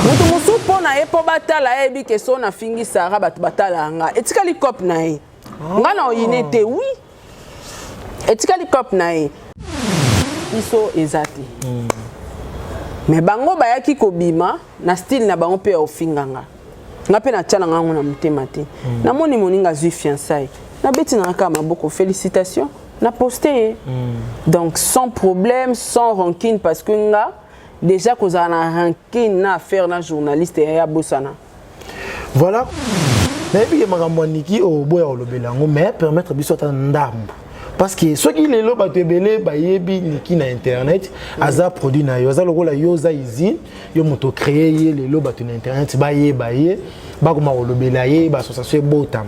Mutu musu pona epo batala ebi keso na fingi Sarah batala nga. Etikali cop na e. Nga na oyinete oui. Etikali cop na e. Iso ezati. Mais bango bayaki kobima na style na bango pe ofinganga. Nga pe na tchala nga na mutema te. Na moni moninga zui fiançailles. Na beti na ka maboko félicitations. Na posté. Donc sans problème, sans rancune parce que nga déjà qu'on a un rancune na affaire na journaliste et à bossana. Voilà. Mais puis makambo niki o boya olobelango mais permettre biso ta ndambo. Parce que ceux qui les loba te belé ba yebi niki na internet aza produit na yo aza lokola yo za usine yo moto créer les loba te na internet ba ye ba ko ma olobela ye ba association botam.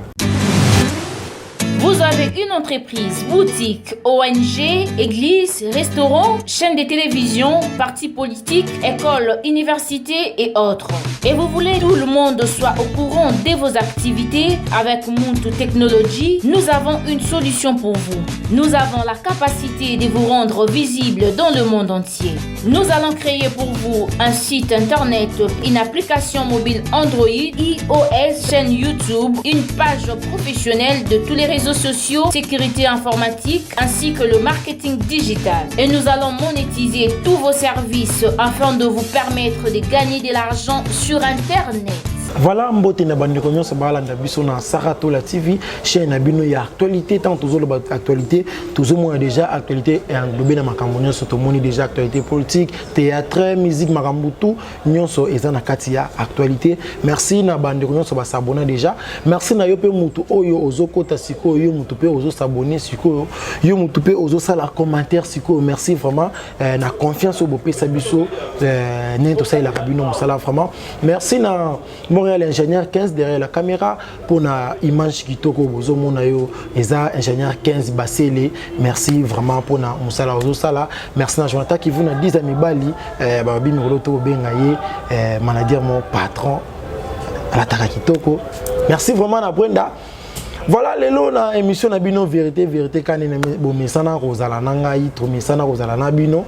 Vous avez une entreprise, boutique, ONG, église, restaurant, chaîne de télévision, parti politique, école, université et autres. Et vous voulez que tout le monde soit au courant de vos activités avec Muntu Technology, nous avons une solution pour vous. Nous avons la capacité de vous rendre visible dans le monde entier. Nous allons créer pour vous un site internet, une application mobile Android, iOS, chaîne YouTube, une page professionnelle de tous les réseaux sociaux, sécurité informatique ainsi que le marketing digital. Et nous allons monétiser tous vos services afin de vous permettre de gagner de l'argent sur Internet. Voilà, mbote na bande konyo sa balanda biso na Sarato la TV, chaîne abino ya actualité tant toujours actualité, toujours moi déjà actualité et englobé na makambo nyonso to moni déjà actualité politique, théâtre, musique makambo tout nyonso eza na kati ya actualité. Merci na bande konyo so ba s'abonner déjà. Merci na yo pe mutu oyo ozokota siko yo mutu pe ozo s'abonner siko yo mutu pe ozo sala commentaire siko. Merci vraiment na confiance au bopé sabiso nento sa la kabino musala vraiment. Merci na Montréal ingénieur 15 derrière la caméra pour na image kitoko bozo mona yo eza ingénieur 15 basele. Merci vraiment pour na musala ozo sala. Merci na Jonathan qui vous na 10 amis bali babi mikoloto benga ye manager mon patron à la taka kitoko. Merci vraiment na Brenda. Voilà lelo na émission na bino vérité kanene bo mesana kozala nanga itro mesana kozala na bino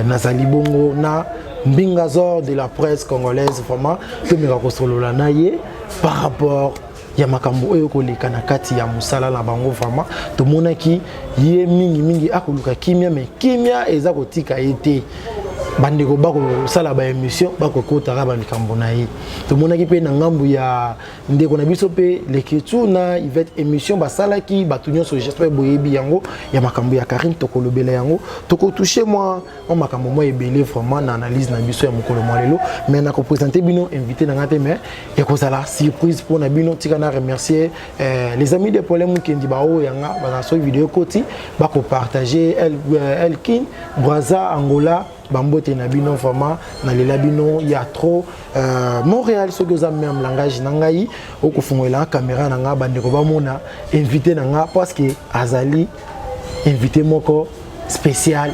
nazali bongo na Mbingazor de la presse congolaise vraiment que me rakosolola na ye par rapport ya makambo oyo koleka na kati ya musala na bango vraiment to monaki ye mingi akoluka kimia mais kimia eza kotika ete bandeko bako sala ba émission bako kotaka bandikambo na ye to monaki pe na ngambu ya ndeko na biso pe l'écriture na Yvette émission basala ki batunyo so j'espère boyebi yango ya makambo ya Karine tokolobela yango toko toucher moi on makambo moi ebele vraiment na analyse na biso ya mokolo molelo mais na ko présenter bino invité na ngate mais ya ko sala surprise pour na bino tika na remercier les amis de Paulin Mukendi bao yanga ba so vidéo koti bako partager Elkin Braza Angola Bambote na bino vraiment na lela bino ya trop Montréal ce que ça même langage nangai okufungwela caméra nanga bandeko bamona invité nanga parce que azali invité moko spécial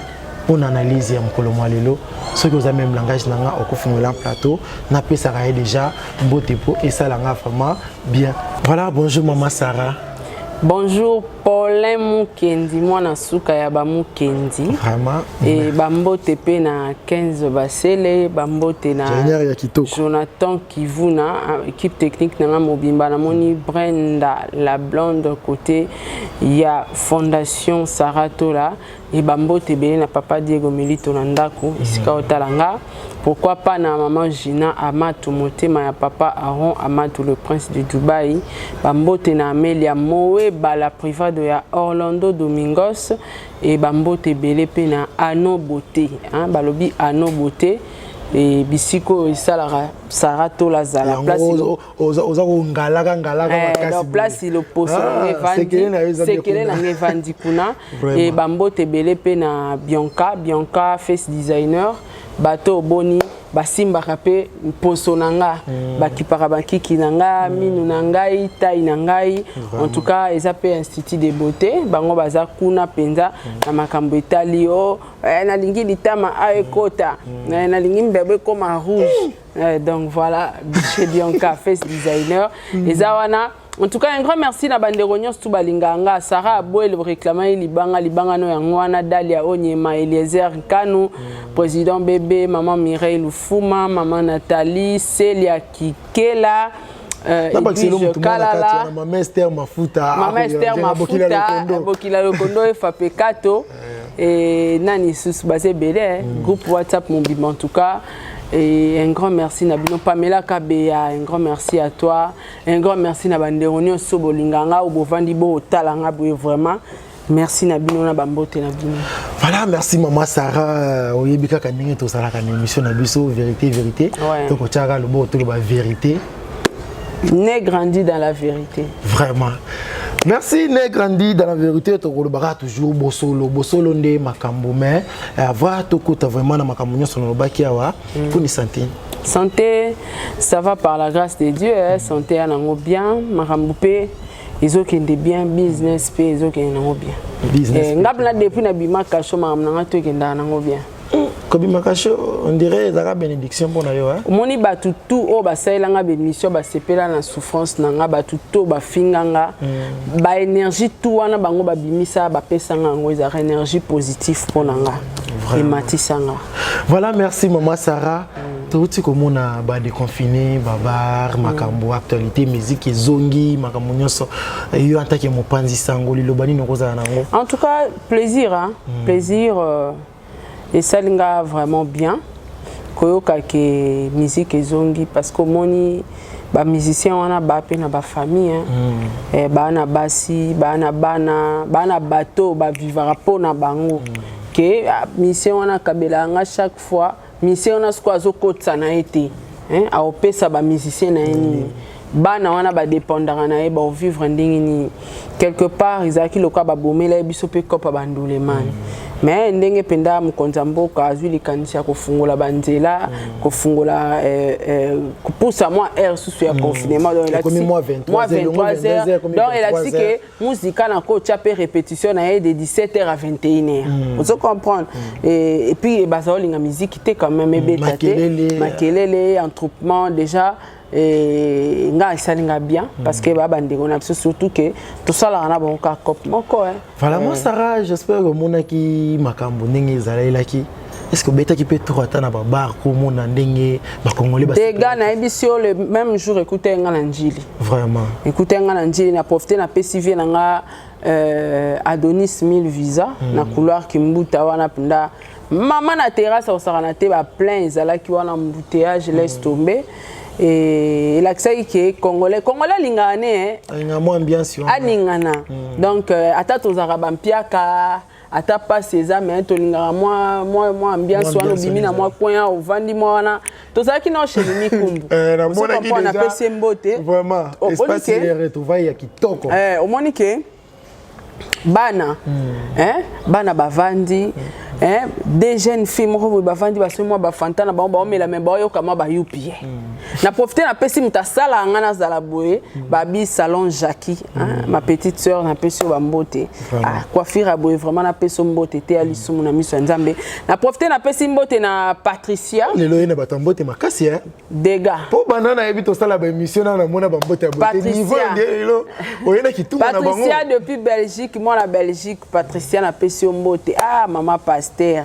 pour analyse ya mokolo mwalelo ce que ça même langage nanga okufungwela plateau na pesa ka déjà mbote po et ça langa vraiment bien. Voilà, bonjour maman Sarah. Bonjour Paulin Mukendi, moi na suka ya ba Mukendi. Vraiment. Et bambote pe na 15 basele, bambote na Jonathan Kivuna, équipe technique na mobimba na moni Brenda la blonde côté ya Fondation Saratola et bambote belé na papa Diego Melito na ndako isika otalanga. Pourquoi pas na maman Gina Amatou motema ya papa Aaron Amatou le prince de Dubaï, bambote na Amelia Moe la private de Orlando Domingos et bambote belé pe na Ano Beauté hein balobi Ano Beauté et bisiko isalara Sarato la zala place oza ngalaka makasi place le poste sekele na ngevandi kuna et bambote belé pe na Bianca face designer bateau boni basimba kapé poso nanga bakipaka bakiki nanga minu nangai tai nangai en tout cas eza pe institut de beauté bango baza kuna penza na makambo etali o na lingi litama aekota na lingi mbebe comme rouge donc voilà chez Bianca face designer eza wana En tout cas, un grand merci à Banderognon Stoubalinganga, Sarah Abouel, réclamant Libanga no Yangwana, Dalia Onyema, Eliezer Kano, président bébé, maman Mireille Lufuma, maman Nathalie, Célia Kikela, Edwige Kalala, maman Esther Mafuta, Bokila Lokondo et Fapekato, et Nani Sous Basé Belé, groupe WhatsApp Mobile en tout cas. Et un grand merci Nabino Pamela Kabea, un grand merci à toi, un grand merci na Banderognon Sobolinganga ou Bovandi Bo Talanga vraiment. Merci Nabino na Bambote Nabino. Voilà, merci maman Sarah. Oyebika kaninge to sala kan émission na biso vérité. Donc o tchara le bo to ba vérité. Né grandi dans la vérité. Vraiment. Merci, né grandi dans la vérité. Tu as toujours Bosolo nde makambo mais avoir tout côté vraiment na makambo sur le baki awa pour ni santé. Santé, ça va par la grâce de Dieu. Santé anango bien, makambo pe ils ont kende bien business pe ils ont kende nango bien. Business. Ngabla depuis na bima kasho makamnanga to kende nango bien. Kobi makacho on dirait zaka bénédiction pour na yo hein. Moni batu tout o ba sailanga bénédiction ba sepela na souffrance nanga batu to ba finganga ba énergie tout wana bango ba bimisa ba pesanga ngo ezaka énergie positive pour nanga et matisanga. Voilà, merci maman Sarah. Tout comme on a ba déconfiné babar makambo actualité musique zongi makambo nyonso yo en tant que mopanzi sango lilobani nokoza nango. En tout cas plaisir hein, plaisir et ça linga vraiment bien koyoka ke musique ezongi parce que moni ba musicien wana ba pe na ba famille hein ba na basi ba na bana bateau ba vivra pona bango ke musicien wana kabelanga chaque fois musicien wana sko azokotsa na été hein a opesa ba musicien na nini bana wana ba dépendra na ba vivre ndingi ni quelque part izaki lokwa ba bomela biso pe kopa bandule man. Mais ndenge penda mukonza mboka azwi likanisi ya kofungola banzela kofungola kupusa moi air sous ya confinement donc il a dit moi 23h donc il a dit que musique na ko tchape répétition na de 17h à 21h vous comprenez et puis bazaolinga musique était quand même makelele entroupement déjà et nga isalinga bien parce que ba bandeko na surtout que tout ça là na bon ka cop moko hein. Voilà moi Sarah, j'espère que mona ki makambo ndenge ezala ki est-ce que beta ki peut trop atana ba bar ko mona ndenge ba congolais ba des gars na émission le même jour écouter nga njili vraiment écouter nga njili na profiter na PCV na nga Adonis 1000 visa na couloir kimbuta wana punda maman na terrasse au sarana te ba plein ezala ki wana embouteillage laisse tomber. Et l'accès qui est congolais lingane hein moins ambiance aningana donc ata to zarabampiaka ata pas césar mais to lingana moi ambiance wana bimina moi coin au vandi moi wana to ça qui non chez mikumbu na mona ki déjà pesi mbote vraiment espace les retrouvailles ya kitoko au monique bana bana bavandi des jeunes filles moko bavandi basemo ba fantana ba omela me ba yo kama ba yupi na profiter na pesi mutasala ngana zala boye babi salon Jackie ma petite sœur na pesi ba mbote coiffure boye vraiment na pesi mbote te ali sumu na miso nzambe na profiter na pesi mbote na Patricia lelo yena batambote makasi hein dega po banana yebi to sala ba émission na mona ba mbote bote niveau lelo oyena kituma na bango Patricia depuis Belgique moi la Belgique Patricia na pesi mbote maman Pasteur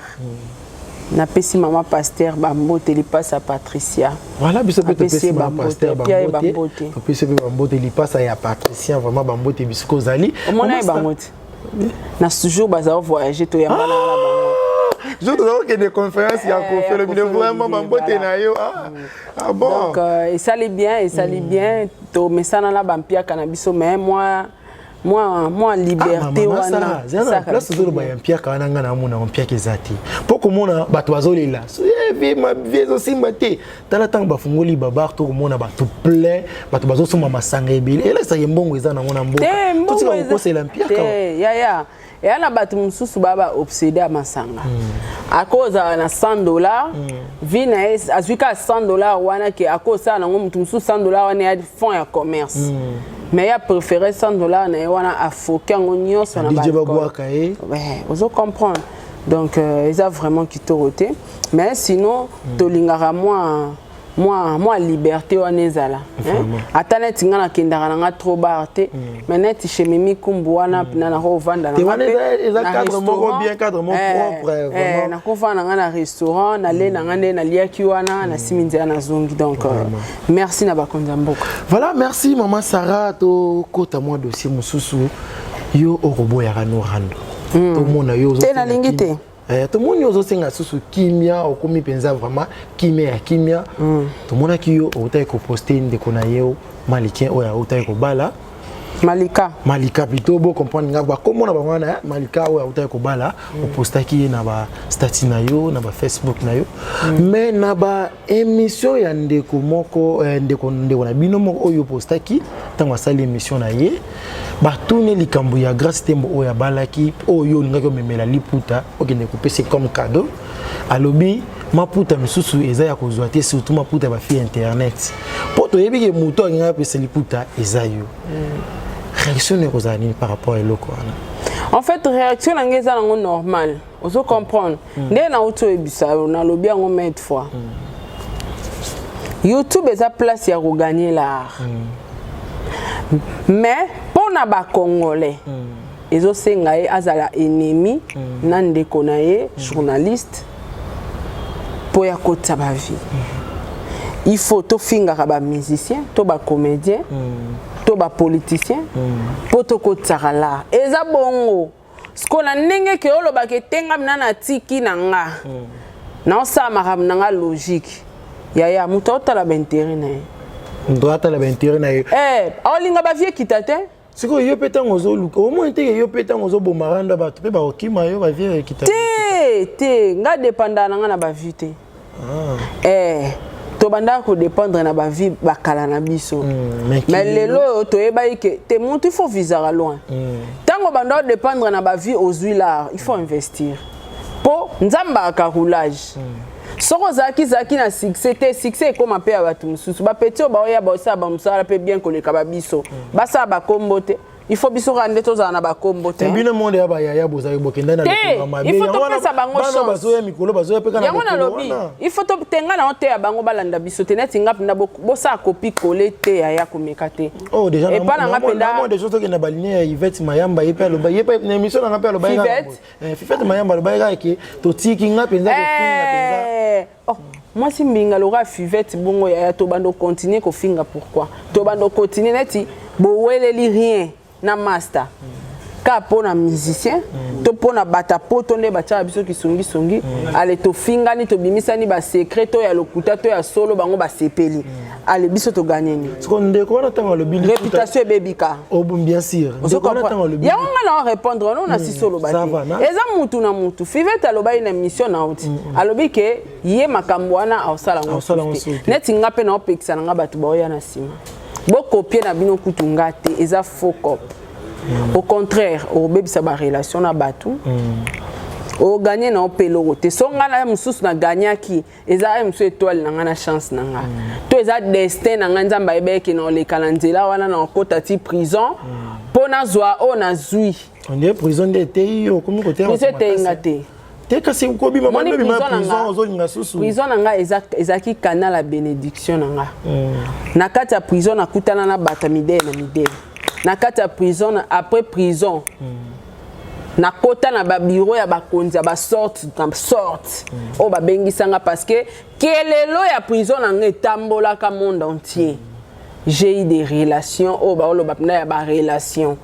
na pesi maman Pasteur bambote li passe à Patricia voilà biso pe pesi maman Pasteur bambote pesi pe bambote li passe à Patricia vraiment bambote bisko zali mona bambote na toujours bazao voyager to yamba na bango je dois que des conférences il y a conféré mais vraiment bambote na yo bon donc et ça les bien to mesana na bampia cannabis mais moi liberté wana ça place zo ba yampia kana ngana mona yampia kezati poko mona bato bazolela vie ma vie zo simba te tala tang bafungoli babar to mona bato plein bato bazosoma masanga ebele ela sa yembongo eza na ngona mboka to tika ko c'est yampia ka ya et ana bato mususu baba obsédé à masanga à cause na $100 vina azuka $100 wana ke à cause ça na mutu mususu $100 wana ya fond ya commerce mais il a préféré $100 na wana afoka ngonyo so na DJ Babouaka ouais vous comprendre donc ils a vraiment quitté roté mais sinon to lingara moi moi liberté wana ezala ata neti nga nakendaka nanga trop bar te mais neti chez Mimi Kumbu wana pina nakovanda nakovanda nanga na restaurant nale nanga nde naliaki wana nasimi nzela nazongi donc merci na bakonzi ya mboka. Voilà, merci maman Sarah to kota moi dossier mosusu yo okoboyaka no rando to mona yo te nalingi te tout le monde yozo senga susu kimia okomi penza vraiment kimia kimia tout le monde qui yo otaye ko poster ndeko na yeo malikien oya otaye ko bala Malika plutôt beau comprendre nga ba comment na ba na Malika oya otaye ko bala o poster ki na ba statut na yo na ba Facebook na yo mais na ba émission ya ndeko moko ndeko na bino moko oyo poster ki tango sali émission na ye ba tourner likambo ya grâce tembo oya balaki oyo nga ko memela liputa okende ko pese comme cadeau alobi maputa misusu eza ya kozwa te surtout maputa ba fi internet poto yebike muto nga pese liputa eza yo réaction ne kozani par rapport à loko en fait réaction ngeza nango normal ozo comprendre ndé na auto ebisa na lobi yango maintes fois YouTube eza place ya ko gagner l'art mais pour na ba congolais ezo senga ye azala ennemi na ndeko na ye journaliste pour ya kota ba vie il faut to finga ba musicien to ba comédien to ba politicien pour to kota la eza bongo skola ndenge ke oloba ke tenga na tiki nanga na sa maram nanga logique ya muto otala ba intérêt na ye droite à la intérêt na ye olinga ba vie kitate siko yo peta ngozo luka au moins te yo peta ngozo bomaranda ba to pe ba okima yo ba vie kitate te nga dépendant nga na ba vie te to banda ko dépendre na ba vie bakala na biso mais lelo to yeba ke te montu il faut visa loin tango banda dépendre na ba vie aux huilards il faut investir po nzamba ka roulage soko zaki na succès comme appel à batu mususu ba petit ba oya ba sa ba musala pe bien koleka ba biso ba sa ba kombote il faut biso rande to za na ba kombote bino monde ya ba ya boza bokenda na le ma il faut to pesa bango chance bazo ya mikolo bazo ya peka na yango na lobi il faut to tenga na hotel ya bango balanda biso te neti ngap na bo sa copie coller te ya komeka te oh déjà et pas na ngapenda moi des choses que na baline ya Yvette Mayamba yepa loba yepa na émission na ngapela loba Yvette Mayamba loba ya ke to tiki ngapenda ko finga penza oh moi si mbinga lora Fivette bongo ya to bando continuer ko finga pourquoi to bando continuer neti bo weleli rien na master ka pona musicien to pona bata poto nde bacha biso ki songi ale to finga ni to bimisa ni ba secret to ya lokuta to ya solo bango ba sepeli ale biso to gagner ni seconde ko na tanga lobi réputation bebika oh bien sûr ko na tanga lobi ya nga na répondre non na si solo ba eza mutu na mutu Fivette aloba ina mission na outi alobi ke ye makambo wana ausala ngo neti ngape na opekisa nga batu ba oya na sima bo copier na bino kutunga te eza faux cop au contraire au bebisa ba relation na batu o gagner na opelo te songa na mususu na ganyaki eza msu étoile na na chance na nga to eza destin na nga nzamba ebeki na oleka na nzela wana na kota ti prison pona zwa o na zui on est prison de te yo komi ko te prison te ngate te kasi ko bi mama bi ma prison ozolinga susu prison na nga ezaki canal la bénédiction na nga na kati ya prison na kutana na bata midele na midele na kati ya prison après prison na kota na ba bureau ya bakonzi ya ba sorte o ba bengisanga parce que kelelo ya prison na etambola ka monde entier j'ai eu des relations o ba olo ba pna ya ba relation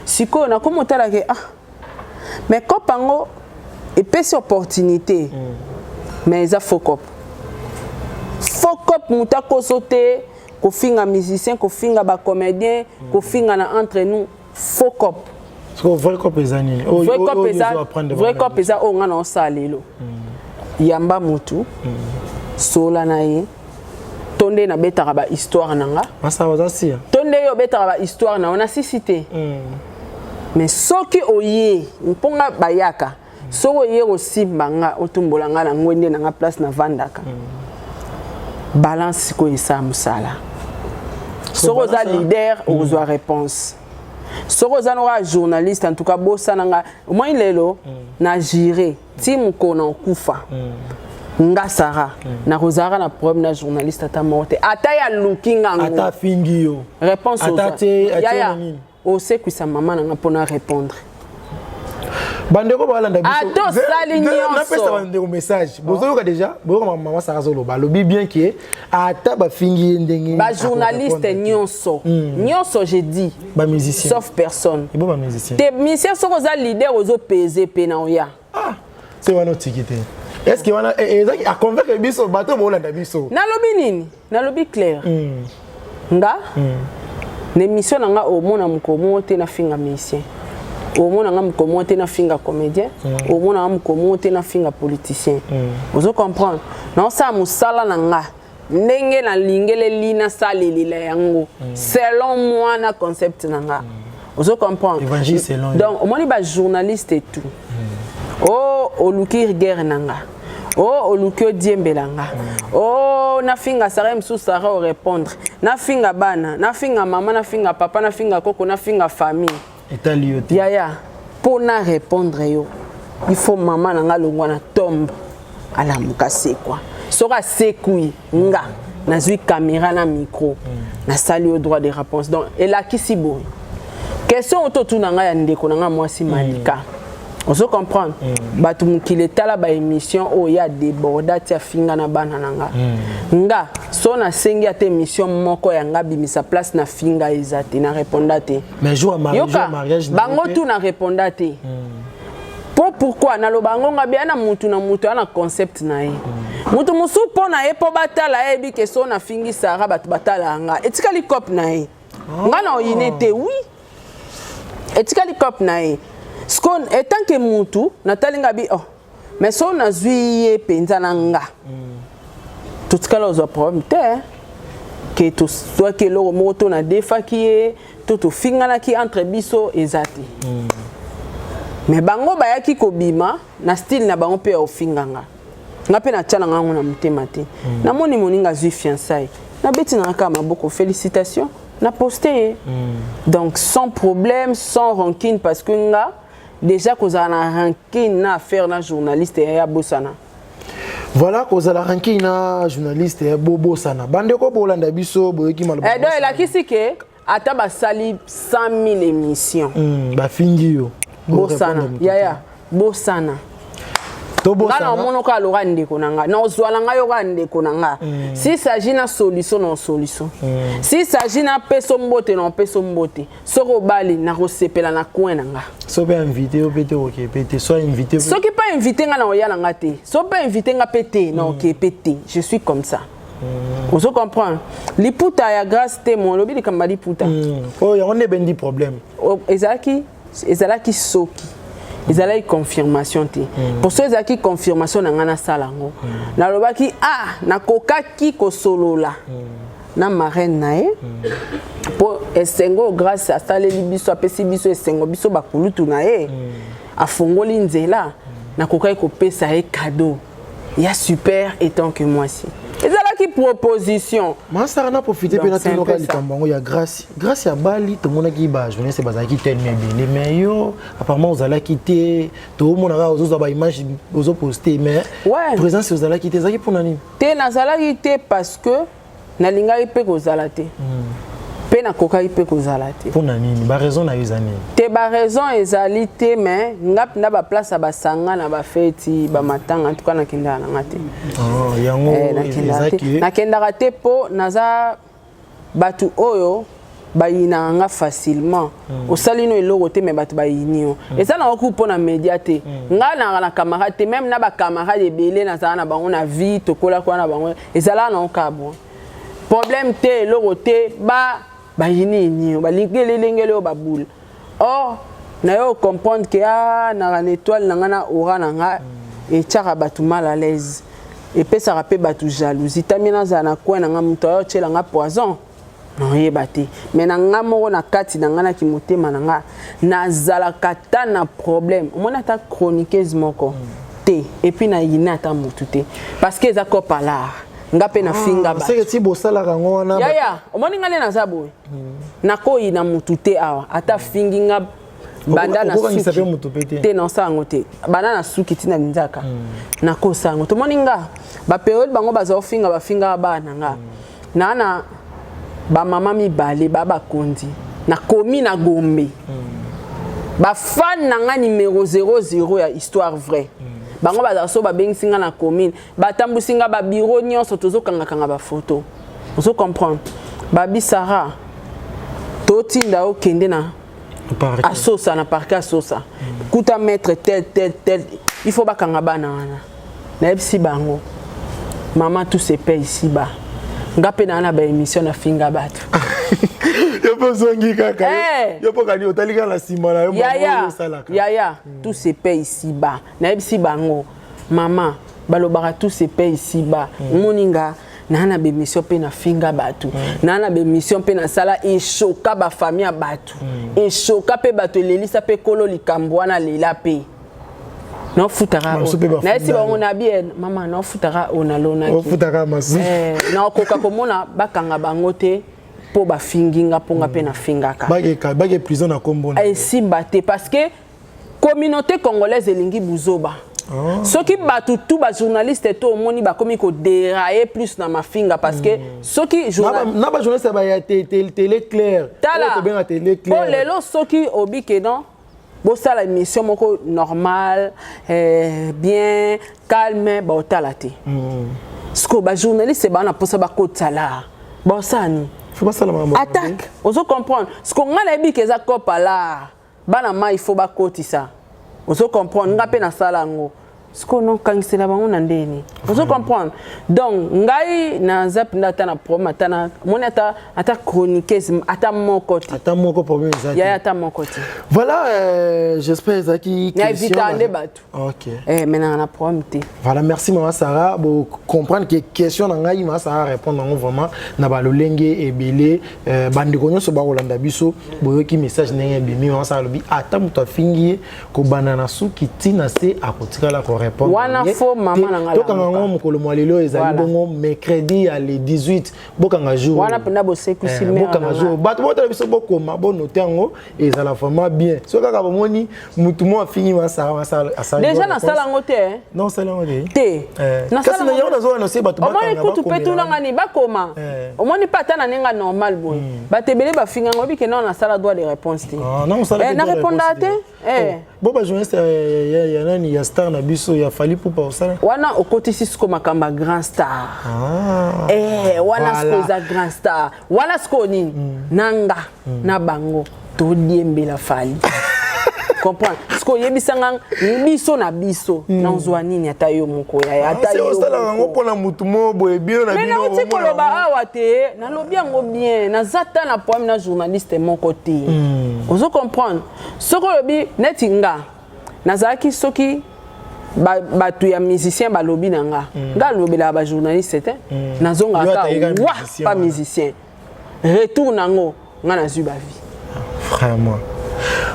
siko na komo tala ke mais kopango epesi opportunité mais eza faux cop muta kosote ko finga musicien ko finga ba comédien ko finga na entre nous faux cop vrai cop ezani vrai cop eza o ngana osalelo yamba mutu sola na ye tonde na betaka ba histoire nanga masa ozasia tonde yo betaka ba histoire na ona sisité mais soki oye mponga bayaka soko ye osimba nga otumbola nga na ngwende na nga place na vandaka balance ko esa musala soko za leader ozwa réponse soko za no journaliste en tout cas bossa nanga moi lelo na juré tim ko na kufa nga Sarah na Rosara na problème na journaliste ata morte ata ya looking ango ata fingi yo réponse ata ya o sait que sa maman n'a pas na répondre bandeko balanda biso ato sali nyonso na pesa bandeko message bozoyoka déjà boyoka maman Sarah zoloba lobi bien que ata ba fingi ndenge ba journaliste nyonso nyonso j'ai dit ba musicien sauf personne et bon ba musicien te musicien soko za leader ozo peser pe na oya c'est wana tikité est-ce que wana ezaki a convaincre biso bato bolanda biso nalobi nini nalobi clair nga l'émission nanga au mona mukomo te na finga musicien au mona nga mukomo te na finga comédien au mona nga mukomo te na finga politicien vous comprendre non ça musala nanga ndenge na lingele lina salelila yango selon moi na concept nanga vous comprendre évangile selon donc au moni ba journaliste et tout oh oluki guerre nanga oh olukio diembelanga oh na finga Sarah msu Sarah au répondre na finga bana na finga maman na finga papa na finga koko na finga famille etalioti ya pour na répondre yo il faut maman nanga longwa na tombe ala mukase quoi sera sekui nga na zui caméra na micro na sali au droit de réponse donc et là qui si bon question autour nanga ya ndeko nanga mwasi Malika on se comprend batu mukile tala ba émission o ya déborda tia finga na bana nanga nga so na sengi ate émission moko ya nga bimisa place na finga ezate na répondre te mais jour mariage bango tout na répondre te pourquoi na lo bango nga bien na mutu na concept na ye mutu musu pona e po batala e bi ke so na fingi Sarah batu batala nga etikali cop na ye nga na oyinete oui etikali cop na ye skon etant que mutu natalinga bi oh mais so na zui penza nanga tout ce que zo problème te que tout soit que lo moto na defa ki tout finga na ki entre biso ezati mais bango bayaki kobima na style na bango pe o finganga nga pe na tchala nga na mutema te na moni moninga zui fiançailles na beti na kama beaucoup félicitations na posté donc sans problème sans rancune parce que nga déjà cause à la rancune na affaire na journaliste ya bosana voilà cause à la rancune na journaliste ya bobo sana bande ko bolanda biso boyeki maloba donc la kisike ata ba sali 100 000 émissions ba fingi yo bosana ya bosana to bosana ngana mono ka lo rande konanga na ozwala ngayo rande konanga si s'agit na solution non solution si s'agit na peso mbote non peso mbote soko bali na rosepela na coin nanga so be invité au pété OK pété soit invité so qui pas invité nga na oyala ngate so pas invité nga pété non OK pété je suis comme ça vous comprenez liputa ya grâce te mon lobi likamba liputa oh ya on est ben di problème ezalaki soki ezalaki confirmation te pour ceux ezalaki confirmation na ngana salango na lobaki na kokaki kosolola na marraine na ye po esengo grâce à saleli biso apesi biso esengo biso bakulutu na ye afongoli nzela na kokaki kopesa ye cadeau ya super étant que moi si ezalaki proposition Masara na profiter pe na tinoka likambango ya grâce ya bali to monaki ba journée bazaki tellement bien mais yo apparemment ozala quitter to mona ga ozo ba image ozo poster mais présence ozala quitter zaki pour nani te nazala quitter parce que na linga ipe kozala te pe na koka ipe kozala te pour nani ba raison na yozani te ba raison ezali te mais ngap na ba place ba sanga na ba feti ba matanga en tout cas na kinda na ngate yango ezaki na kenda rate po naza batu oyo bayina nga facilement osalino eloko te mais batu bayinio eza na okupo na média te nga na camarade te même na ba camarade ebele naza na bango na vie tokola kwa na bango ezala na okabo problème te eloko te bayini ni balingelelengele ba boule or na yo comprendre que na une étoile na ngana aura na nga et tchara batu mal à l'aise et pe ça rappelle batu jalousie tamina za na kwa na nga muto yo tchela nga poison non yebate mais na nga moko na kati na ngana ki motema na nga na zala kata na problème o mona ta chroniqueuse moko te et puis na yina ta mutu te parce que za ko parlar nga pe na finga ba c'est que bosala rango wana ya omoni ngale na zabo na koyi na mutu te awa ata fingi nga banda na suki te non sango te banda na suki tina nzaka na ko sango to moninga ba période bango bazo finga ba finga bana nga na ba mama mi balé ba kondi na komi na Gombe ba fan na nga numéro 00 ya histoire vraie bango baza so ba bengisinga na commune ba tambusinga ba bureau nyonso tozo kanga ba photo ozo comprendre ba bisara totinda o kende na asosa na parka asosa kuta mettre tel il faut ba kanga bana wana na ebisi bango maman tout se paye ici bas ngape na ba émission na finga batu yo pozongi kaka yo pokali otalika la sima na yo ya tout se paye ici bas na ebisi bango maman balobaka tout se paye ici bas moninga na be mission pe na finga batu na be mission pe na sala e choka ba famille batu e choka pe batu lelisa pe kolo likambo wana lela pe no futara na esi ba ngona bien mama no futara ona lona ki futara masu na koka komona bakanga bangote po ba finginga ponga pe na fingaka bage prison na kombo na esi baté parce que communauté congolaise elingi buzoba soki batu tout ba journaliste to moni ba komi ko dérailler plus na mafinga parce que soki na ba journaliste ba ya télé claire to bien télé claire pour lelo soki obike non bo sala émission moko normal bien calme ba otalate sko ba journaliste ba na posa ba ko tsala ba sani faut pas ça la maman attaque ozo comprendre sko ngana ebike za kopa la bana ma il faut ba kotisa ozo comprendre nga pe na sala ngo sko non kangisela bango na ndeni ozo comprendre donc ngai na zap ndata na problème atana moni ata chroniqueuse ata moko problème ça ya ata moko ti voilà j'espère Zaki na éviter ande batu OK maintenant na problème te voilà merci maman Sarah bo comprendre que question na ngai maman Sarah répondre ngo vraiment na ba lolenge ebele bandi ko nyoso ba kolanda biso boyoki message ndenge bimi maman Sarah lobi ata muto afingi ko banana suki tina se akotikala ko wana fo mama na ngala tokanga ngo mukolo mwalelo ezali bongo mercredi à le 18 bokanga jour wana penda boseku si mère bokanga jour bato botala biso bokoma bonote yango ezala vraiment bien so kaka bomoni mutu mo afini masala déjà na sala ngo te non sala ngo te na sala ngo na zo na se bato bakanga kutu petu na ngani bakoma omoni pata na nenga normal boy batebele bafinga ngo bike na sala droit de réponse te non sala na répondre te bo ba journaliste ya nani ya star na biso ya fali pour pas ça wana okotisi sko makamba grand star wana sko za grand star wana sko ni nanga na bango to diembela fali comprendre sko yebisanga biso na biso na nzwa nini ata yo moko ya ata yo osala ngo pona mutu mo boye bino na bino mais na tiko loba awa te na lobi yango bien na zata na poème na journaliste moko te ozo comprendre soko lobi netinga nazaki soki batu ya musicien balobi nanga nga lobela ba journaliste te nazonga ka pas musicien retour nango nga na zuba vie vraiment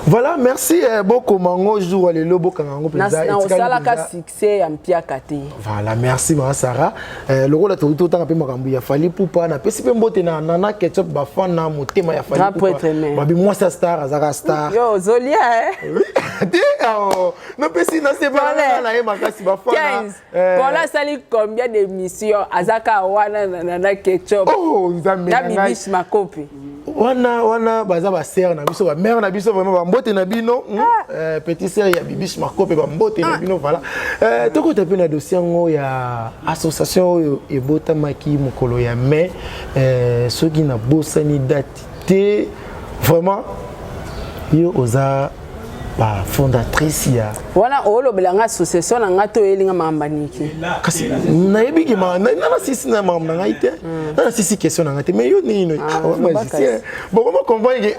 voilà merci beaucoup mango jour le lobo kango peza na osala ka succès ya mpia kate voilà merci ma Sarah le rôle to tout temps pe makambu ya fali pupa na pesi pe mbote na nana ketchup ba fan na motema ya fali pupa babi moi sa star azaka star yo zolia non pesi na se pas na e makasi ba fan pour la sali combien d'émissions azaka wana nana ketchup oh nzambe na bibish makopi wana baza ba sœur na biso ba mère na biso vraiment ba mbote na bino petit sœur ya bibish makope ba mbote na bino voilà toko tape na dossier ngo ya association ebota maki mukolo ya mai soki na bosani date te vraiment yo oza ba fondatrice ya wana olobelanga association na ngato elinga mambaniki kasi na yebiki na sisi na mamna ngaite na sisi question na ngate mais yo nino magicien bon comment comprendre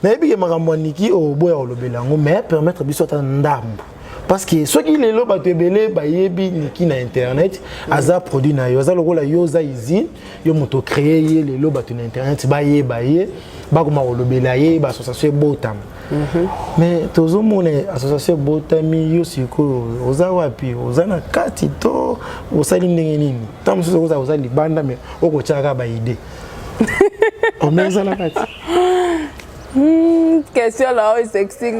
na yebiki makambo niki o boya olobelango mais permettre biso ta ndambo parce que ceux qui les loba tebele ba yebi niki na internet aza produit na yo aza lokola yo za usine yo moto créer les loba na internet ba ye ba kuma olobela ye ba association botam mais tozo mone association botami yo siko oza wapi oza na kati to osali ndenge nini tamuso oza libanda mais okochaka ba idée omeza na kati Question là, c'est sexy.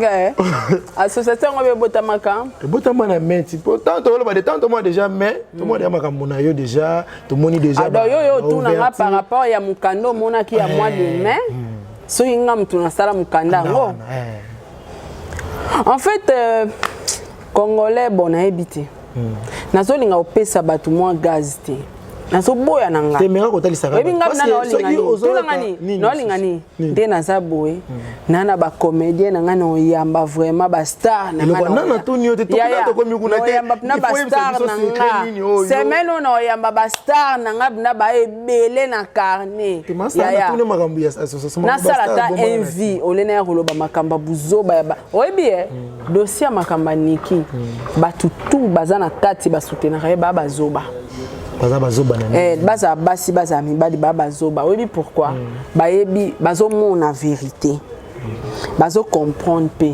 Association, on va botter ma cam. Botter ma na main. Tant que moi déjà, mais tout le monde a ma yo déjà, tout le monde déjà. Alors, yo, tout n'a par rapport à Mukando, mon qui a moins de main. So, il y a un sala Mukanda. En fait, Congolais, bon, a habité. Nazo linga opesa batu mwa gaz te. Nazo boya nanga. Te menga kotali saka. Webi ngam na olingani. No lingani. Te naza boye. Nana ba comédien nanga no yamba vraiment ba star nanga. Nana to nyote to to komi kuna te. Yamba na ba star nanga. Semeno no yamba ba star nanga na ba ebele na carnet. Ya to ne makambu ya association. Na sala ta envie olena ya koloba makamba buzoba ba. Webi dossier makamba niki. Batu tout bazana kati ba soutenir ba bazoba. Baza basi baza mibali bazoba. Oui, pourquoi? Bayebi bazo mona vérité. Bazo comprendre pe.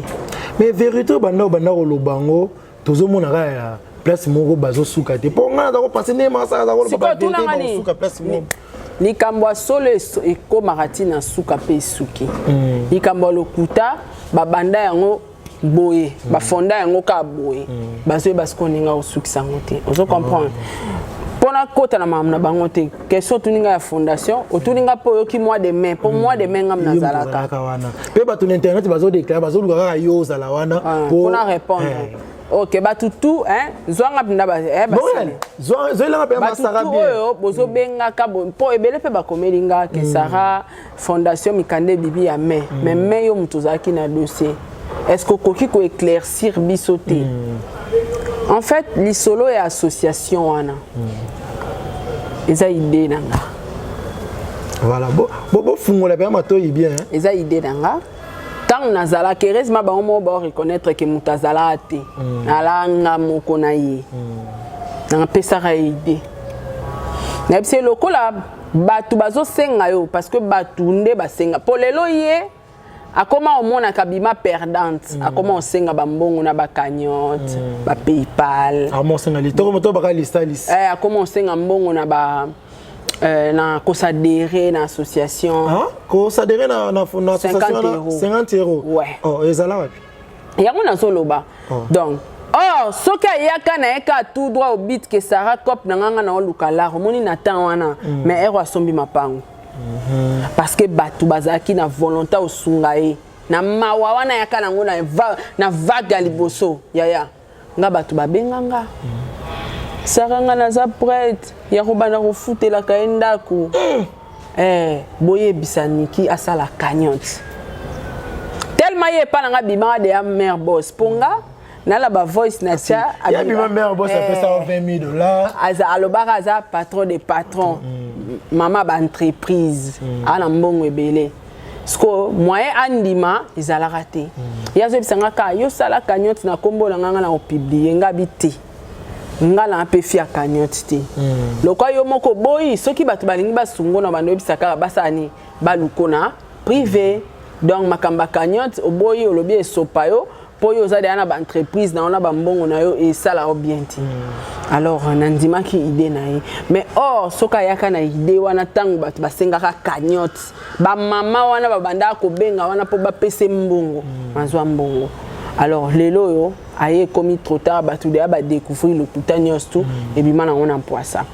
Mais vérité banda lobango tozo mona ya place moko bazo suka te. Po ngana dako passer ne masa dako ba vérité suka place moko. Likambo solo eko marati na suka pe suki. Likambo lokuta babanda yango boye ba fonda yango ka boye. Bazo baskoninga osukisa ngote. Ozo comprendre? Pona kota na mamna bango te question tuninga ya fondation otuninga po yoki mois de mai pour mois de mai ngam na zalaka wana pe ba tu internet bazo déclarer bazo luka yo zala wana pour répondre OK ba tout zwanga binda ba zwanga pe masara bien bozo benga ka po ebele pe ba komelinga ke Sara fondation mikande bibi ya mai mais mai yo mutozaki na dossier est-ce que koki ko éclaircir bisoté. En fait, l'isolo est association wana. Eza idée nanga. Voilà, bo fungola pe mato bien. Eza idée nanga. Tant nazala keresma ba mo ba reconnaître que mutazala ate. Alanga moko na ye. Na pesa ra idée. Na pese lokola batu bazo senga yo parce que batu nde ba senga. Pour lelo ye a comment on mona kabima perdante a comment on senga bambongo na ba cagnotte ba PayPal a comment senga lito moto ba listalis a comment on senga mbongo na ba na kosadere na association ko sadere na association 50 €. Ouais. Oh ezala wapi yango na soloba donc soki ayaka na eka tout droit au bit que Sara cop na nganga na olukala moni na temps wana mais ero asombi mapango. Parce que batu bazaki na volonté au sungae na mawa wana yaka nango na vague liboso yaya nga batu babenganga Sara nga naza prête ya kobana kofutela kaenda ku boye bisaniki asala cagnotte tellement ye pa nga bima de ya mère boss ponga na la ba voice na tia ya bima mère boss a fait ça $20 000 aza alobaka aza patron des patrons. Maman ba entreprise ala mbongo ebele sko moyen andima izala raté yazo bisanga ka yo sala cagnotte na kombo na nganga na publier ngabi te ngala un peu fia cagnotte te lokwa yo moko boyi soki batu balingi basungo na bando bisaka basani balukona privé donc makamba cagnotte oboyi olobi esopa yo po yo za na ba entreprise na ona ba mbongo na yo e sala o bien ti. Alors nandima ki idée na ye mais soka yaka na idée wana tangu batu basengaka cagnotte ba mama wana ba banda ko benga wana po ba pese mbongo mazwa mbongo. Alors lelo yo aye komi trop tard batu de ba découvrir le putanios tout et bima na on poissa.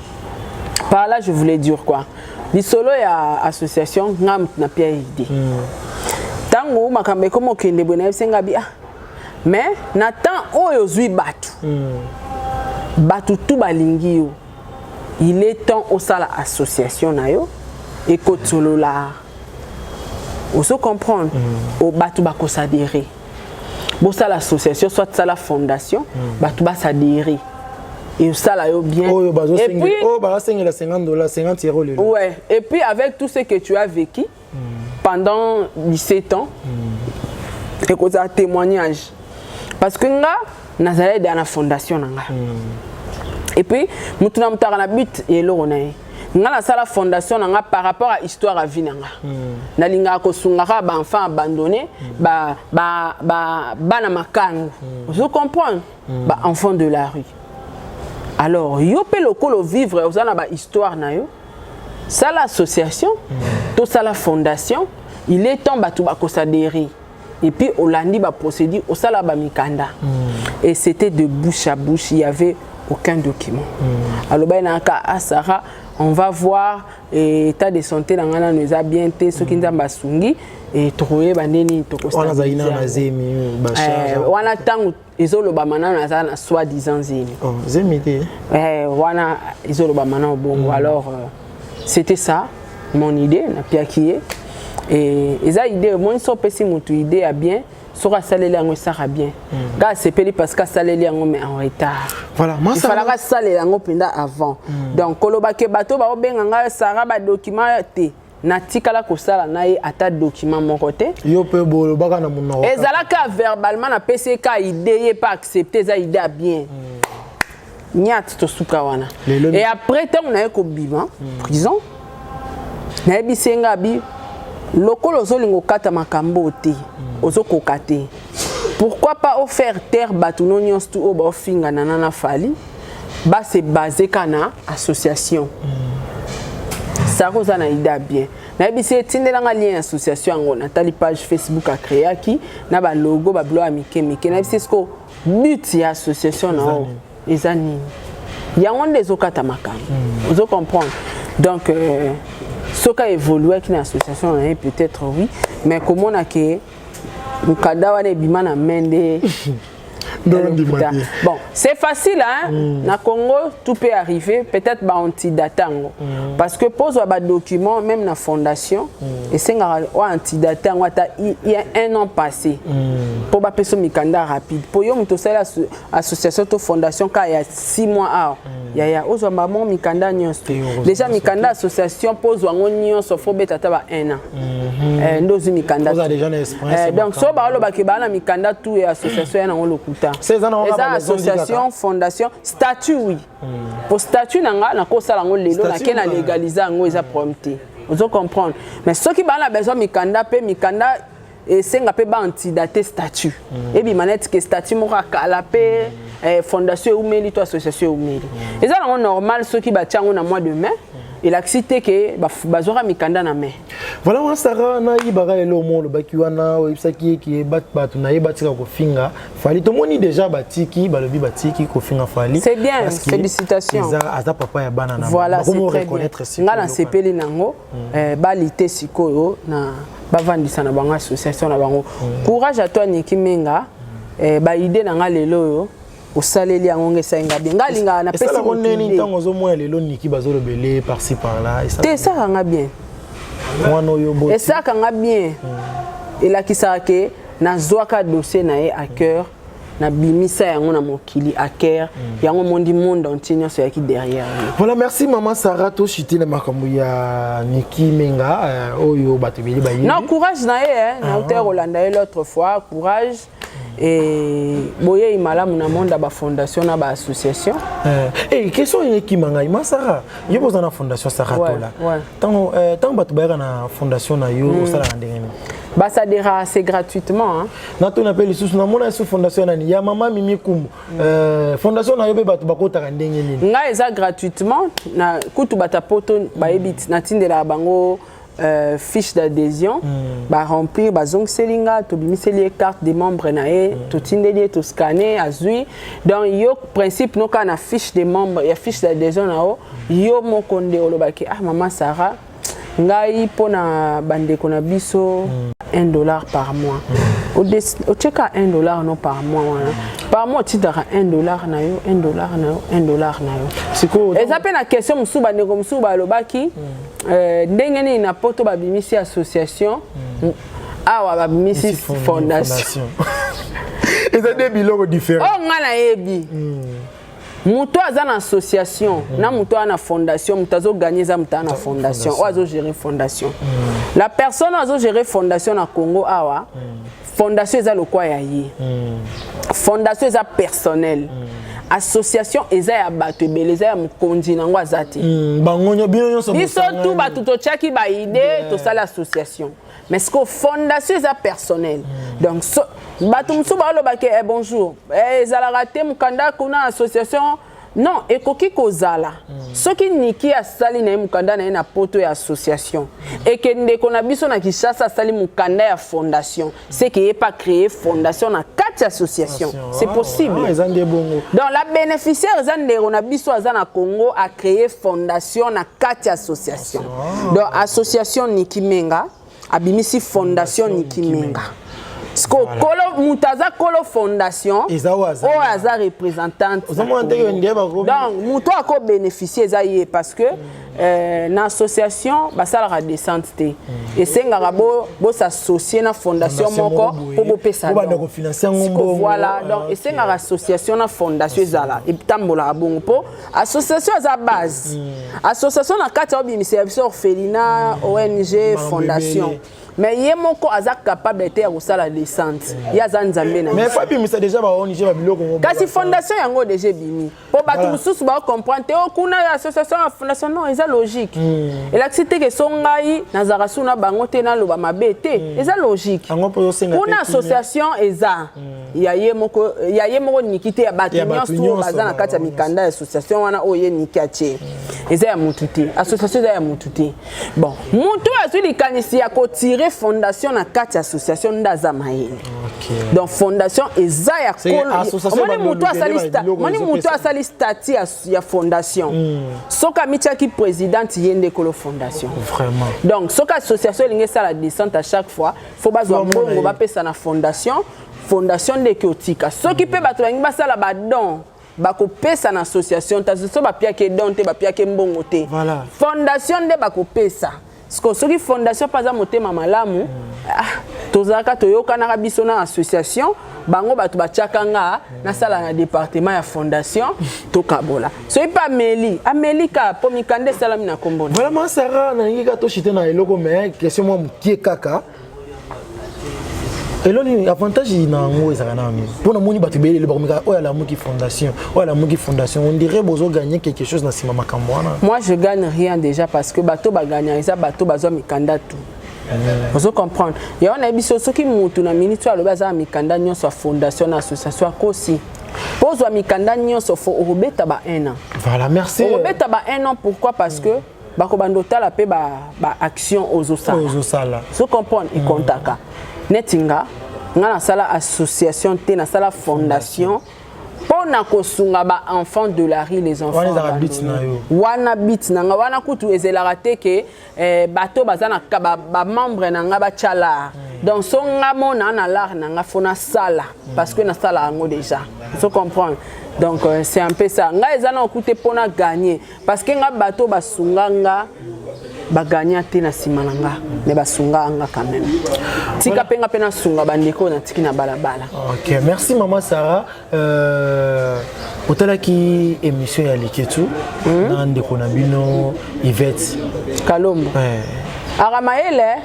Par là je voulais dire quoi lisolo ya association ngam na pia idée tangu makambe komo kende bona senga bi mais Nathan oyo zui batu batu tout balingi yo il est temps au sala association na yo et kotolola on se comprendre au batu ba kosadere bo sala association soit sala fondation batu ba sadere et sala yo bien et puis ba sengela $50 50 € le ouais et puis avec tout ce que tu as vécu pendant 17 ans et que ça témoignage parce que nga nazalé dans la fondation nga et puis mutuna mutara na but yelo onaye nga na sala fondation nga par rapport à histoire à vie nga na linga ko sungaka ba enfant abandonné ba na makangu vous comprenez ba enfant de la rue alors yo pe lokolo vivre osana ba histoire na yo sala association to sala fondation il est temps batu ba kosadérer et puis Hollandi ba procédure au sala ba mikanda et c'était de bouche à bouche, il y avait aucun document. Alors ben naka Sarah, on va voir état de santé dans ngana nous a bien été ce qui nzamba sungi et trouver bandeni to on a zaina na zemi ba charge wana tangu izolo ba manana na soi disant zemi zemi te wana izolo ba manana bongo alors c'était ça mon idée na piakié et eza idée moi so pesi mutu idée a bien sera salé yango sera bien gars c'est peli parce que salé yango mais en retard voilà moi ça fallait salé yango penda avant donc koloba ke bato ba obenga nga sara ba document te natikala ko sala na ye ata document mon côté yo pe bolo baka na munoko ezalaka verbalement na PCK idée pas accepter ça idée bien nyat to suka wana et après tant on a ko bivan prison na bisenga bi lokolo zolingo kata makambo te ozo kokate pourquoi pas offrir terre batuno nyonso tu o ba finga nana fali ba se baser kana association ça cause na ida bien na bise tindelanga lien association ngo na tali page Facebook a créé qui na ba logo ba blo amike mike na bise sko but ya association na o ezani ya onde zokata makambo ozo comprendre donc ce qui a évolué avec l'association, peut-être oui, mais comment on a que le cadavre est bien à mende. Bon, c'est facile, hein? Na Congo, tout peut arriver, peut-être bah antidata. Parce que pose un document, même la fondation, et c'est un antidata, il y a un an passé. Pour pas passer mikanda rapide. Pour yo mutosala association to fondation car il y a 6 mois il y a ozo maman mikanda nyonso. Déjà mikanda association pose wango nyonso faut betata ba 1 an. Ndozi mikanda. Donc so ba lo ba ke ba na mikanda tout et association na lokuta. C'est association fondation statut oui. Pour statut nanga na ko sala ngo lelo na ke na légaliser ngo eza prompté. Vous comprendre. Mais ceux qui ba na besoin mikanda pe mikanda et c'est un peu antidaté statut et bien manette que statut mora calapé fondation ou meli to association ou meli et ça c'est normal ceux qui battent en mois de mai et la cité que bazora mikanda na mai voilà on sara na ibara elo mo le bakiwana websaki qui bat na yebatika ko finga fali to moni déjà batiki balobi batiki ko finga fali c'est bien félicitations aza papa ya bana na voilà c'est très bien ngala sepeli nango balite sikoyo na bavandisa na bango association na bango courage à toi Niki Menga ba idée na nga lelo yo osaleli yango ngesa nga bien ngalinga na pesa ko neni ntango zo mo lelo Niki bazolo belé par ci par là et ça nga bien moi no yo bo et ça nga bien et la kisake na zwaka dossier na ye à cœur na bimisa yango na mokili à cœur yango monde entier nyonso yaki derrière voilà merci maman Sarah to chitile makambo ya Niki Menga oyo batebeli ba non courage na ye na hôtel Rolanda l'autre fois courage et boye imalamu na monde ba fondation na ba association et question Niki Menga ma Sarah yo boza na fondation Sarah to là tant batu ba na fondation na yo sala ndengeni bah ça dira c'est gratuitement hein na to na peli sous na mona sous fondation na ya mama Mimi Kumbu fondation na yo be batu bakota ndenge nini nga eza gratuitement na kutu bata poto ba ebit na tindela bango fiche d'adhésion ba remplir ba zong selinga to bimiseli carte des membres na e to tindeli to scanner azui donc yo principe no kana fiche des membres ya fiche d'adhésion na yo mokonde olobaki ah maman Sarah ngai pona bandeko na biso $1 par mois. Au cheka $1 non par mois. Par mois tu dara $1 na yo, $1 na yo, $1 na yo. Siko. Et ça pe na question musu bandeko musu ba lobaki ndenge ni na poto ba bimisi association awa ba bimisi fondation. Et ça des biloko différents. Oh ngana yebi. Muto aza na association na muto ana fondation mutazo gagner za mutana fondation ou azo gérer fondation la personne azo gérer fondation na Congo awa fondation eza lokwa ya ye fondation eza personnel association eza ya bato beleza ya mukonzi nango azati bangonyo bien nyonso biso tout batu to chaki ba idée to sala association mais ce que fondation eza personnel donc so bato musu ba lo ba ke bonjour ezala raté mukanda kuna association non ekoki kozala soki niki asali na mukanda na na poto ya association et que ndeko na biso na Kinshasa asali mukanda ya fondation c'est qu'il ait pas créé fondation na 4 associations c'est possible donc la bénéficiaire ndeko na biso azana Congo a créé fondation na 4 associations donc association Niki Menga abimisi fondation Niki Menga Sko kolo mutaza kolo fondation o aza représentante donc muto ako bénéficier zaye parce que na association basala descente té et sengara bo s'associer na fondation moko pour bo pesa voilà donc et sengara association na fondation zala et tambola bongo po association za base association na kati obimisi orphelinat ONG fondation mais il y a capable d'être à la descente. Il y a Zanzambé. Mais il faut que déjà kasi fondation yango déjà bimi. Pour battre sous ba comprendre te kuna association fondation non, c'est logique. Et la cité que songai nazarasu na bango te na loba mabete, c'est logique. Kuna association eza il y a yemoko nikite ya battu nyonso bazana kati ya mikanda association wana oye nikache. Eza ya mututi, association ya mututi. Bon, mutu azuli kanisi ya ko tirer fondation na 4 associations ndazamaye. Donc fondation eza ya moni mutu asali statut ya fondation. Soka michaki présidente yende kolo fondation. Vraiment. Donc soka association linge ça la descente à chaque fois, faut bazwa mbongo ba pesa na fondation de Kiotika. Soki pe bato bangi basala ba don bako pesa na association tazo ba pia ke don te ba pia ke mbongo te. Voilà. Fondation de bako pesa. Soki fondation paza motema malamu tozaka toyoka na biso na association bango batu bachakanga na sala na département ya fondation tokabola so ipa Amelika po mikande salami na kombona vraiment Sarah na ngika to chité na eloko mais question moi mukie kaka et là l'avantage na ngo ezaka na mi pour na moni batu belele bakomika oya la muki fondation on dirait bozo gagner quelque chose na sima makambo wana. Moi je gagne rien déjà parce que bato ba gagner ça bato bazo mikanda tout. Vous comprenez? Il y a un émission qui mutu na ministre aloba za mikanda nyonso fondation na association akosi. Pose wa mikanda nyonso fo obeta ba 1 an. Voilà, merci. Obeta ba 1 an pourquoi? Parce que bako bandota la pe ba action ozosala. Vous comprenez? Il contaka. Netinga ngana sala association te na sala fondation pour na kosunga ba enfants de la rue les enfants wana bit na nga wana kutu ezela te ke bato bazana ba membre na nga ba chala donc so nga mona na lar na nga fona sala parce que na sala ngo déjà vous comprenez donc c'est un peu ça nga ezana okute pona gagner parce que nga bato basunga nga ba gagner te na simananga mais basunga nga quand même tika penga pena sunga bandeko na tiki na balabala. OK, merci maman Sarah. Otala ki émission ya Liketu na ndeko na bino Yvette Kalombo. Aramaele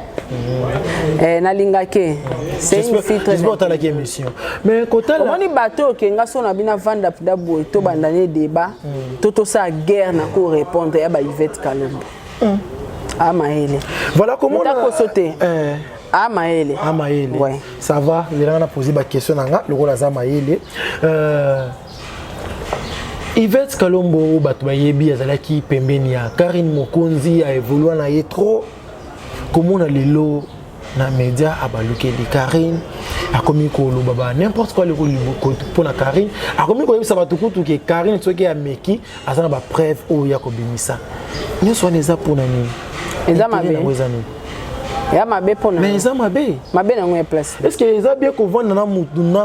na lingake c'est une fille très otala ki émission mais kotala on bateau ke ngaso na bina vanda pidabo to bandane débat toto sa guerre na ko répondre ya ba Yvette Kalombo. Amaele. Voilà comment on a sauté. Amaele. Ouais. Ça va, il a posé ma question nanga, le rôle à Amaele. Yvette Kalombo batu bayebi azalaki pembeni ya Karine Mokonzi a évolué na trop. Comment on a lelo na média abaluke de Karine a commis ko lo baba n'importe quoi le pour na Karine a commis ko yebisa batu kutu ke Karine soki ameki azana ba preuve o ya ko bimisa. Nous sommes les pour nani. Ezamabe. Ya mabe pona. Mais ezamabe. Mabe na ngwe place. Est-ce que ezabie ko vendre na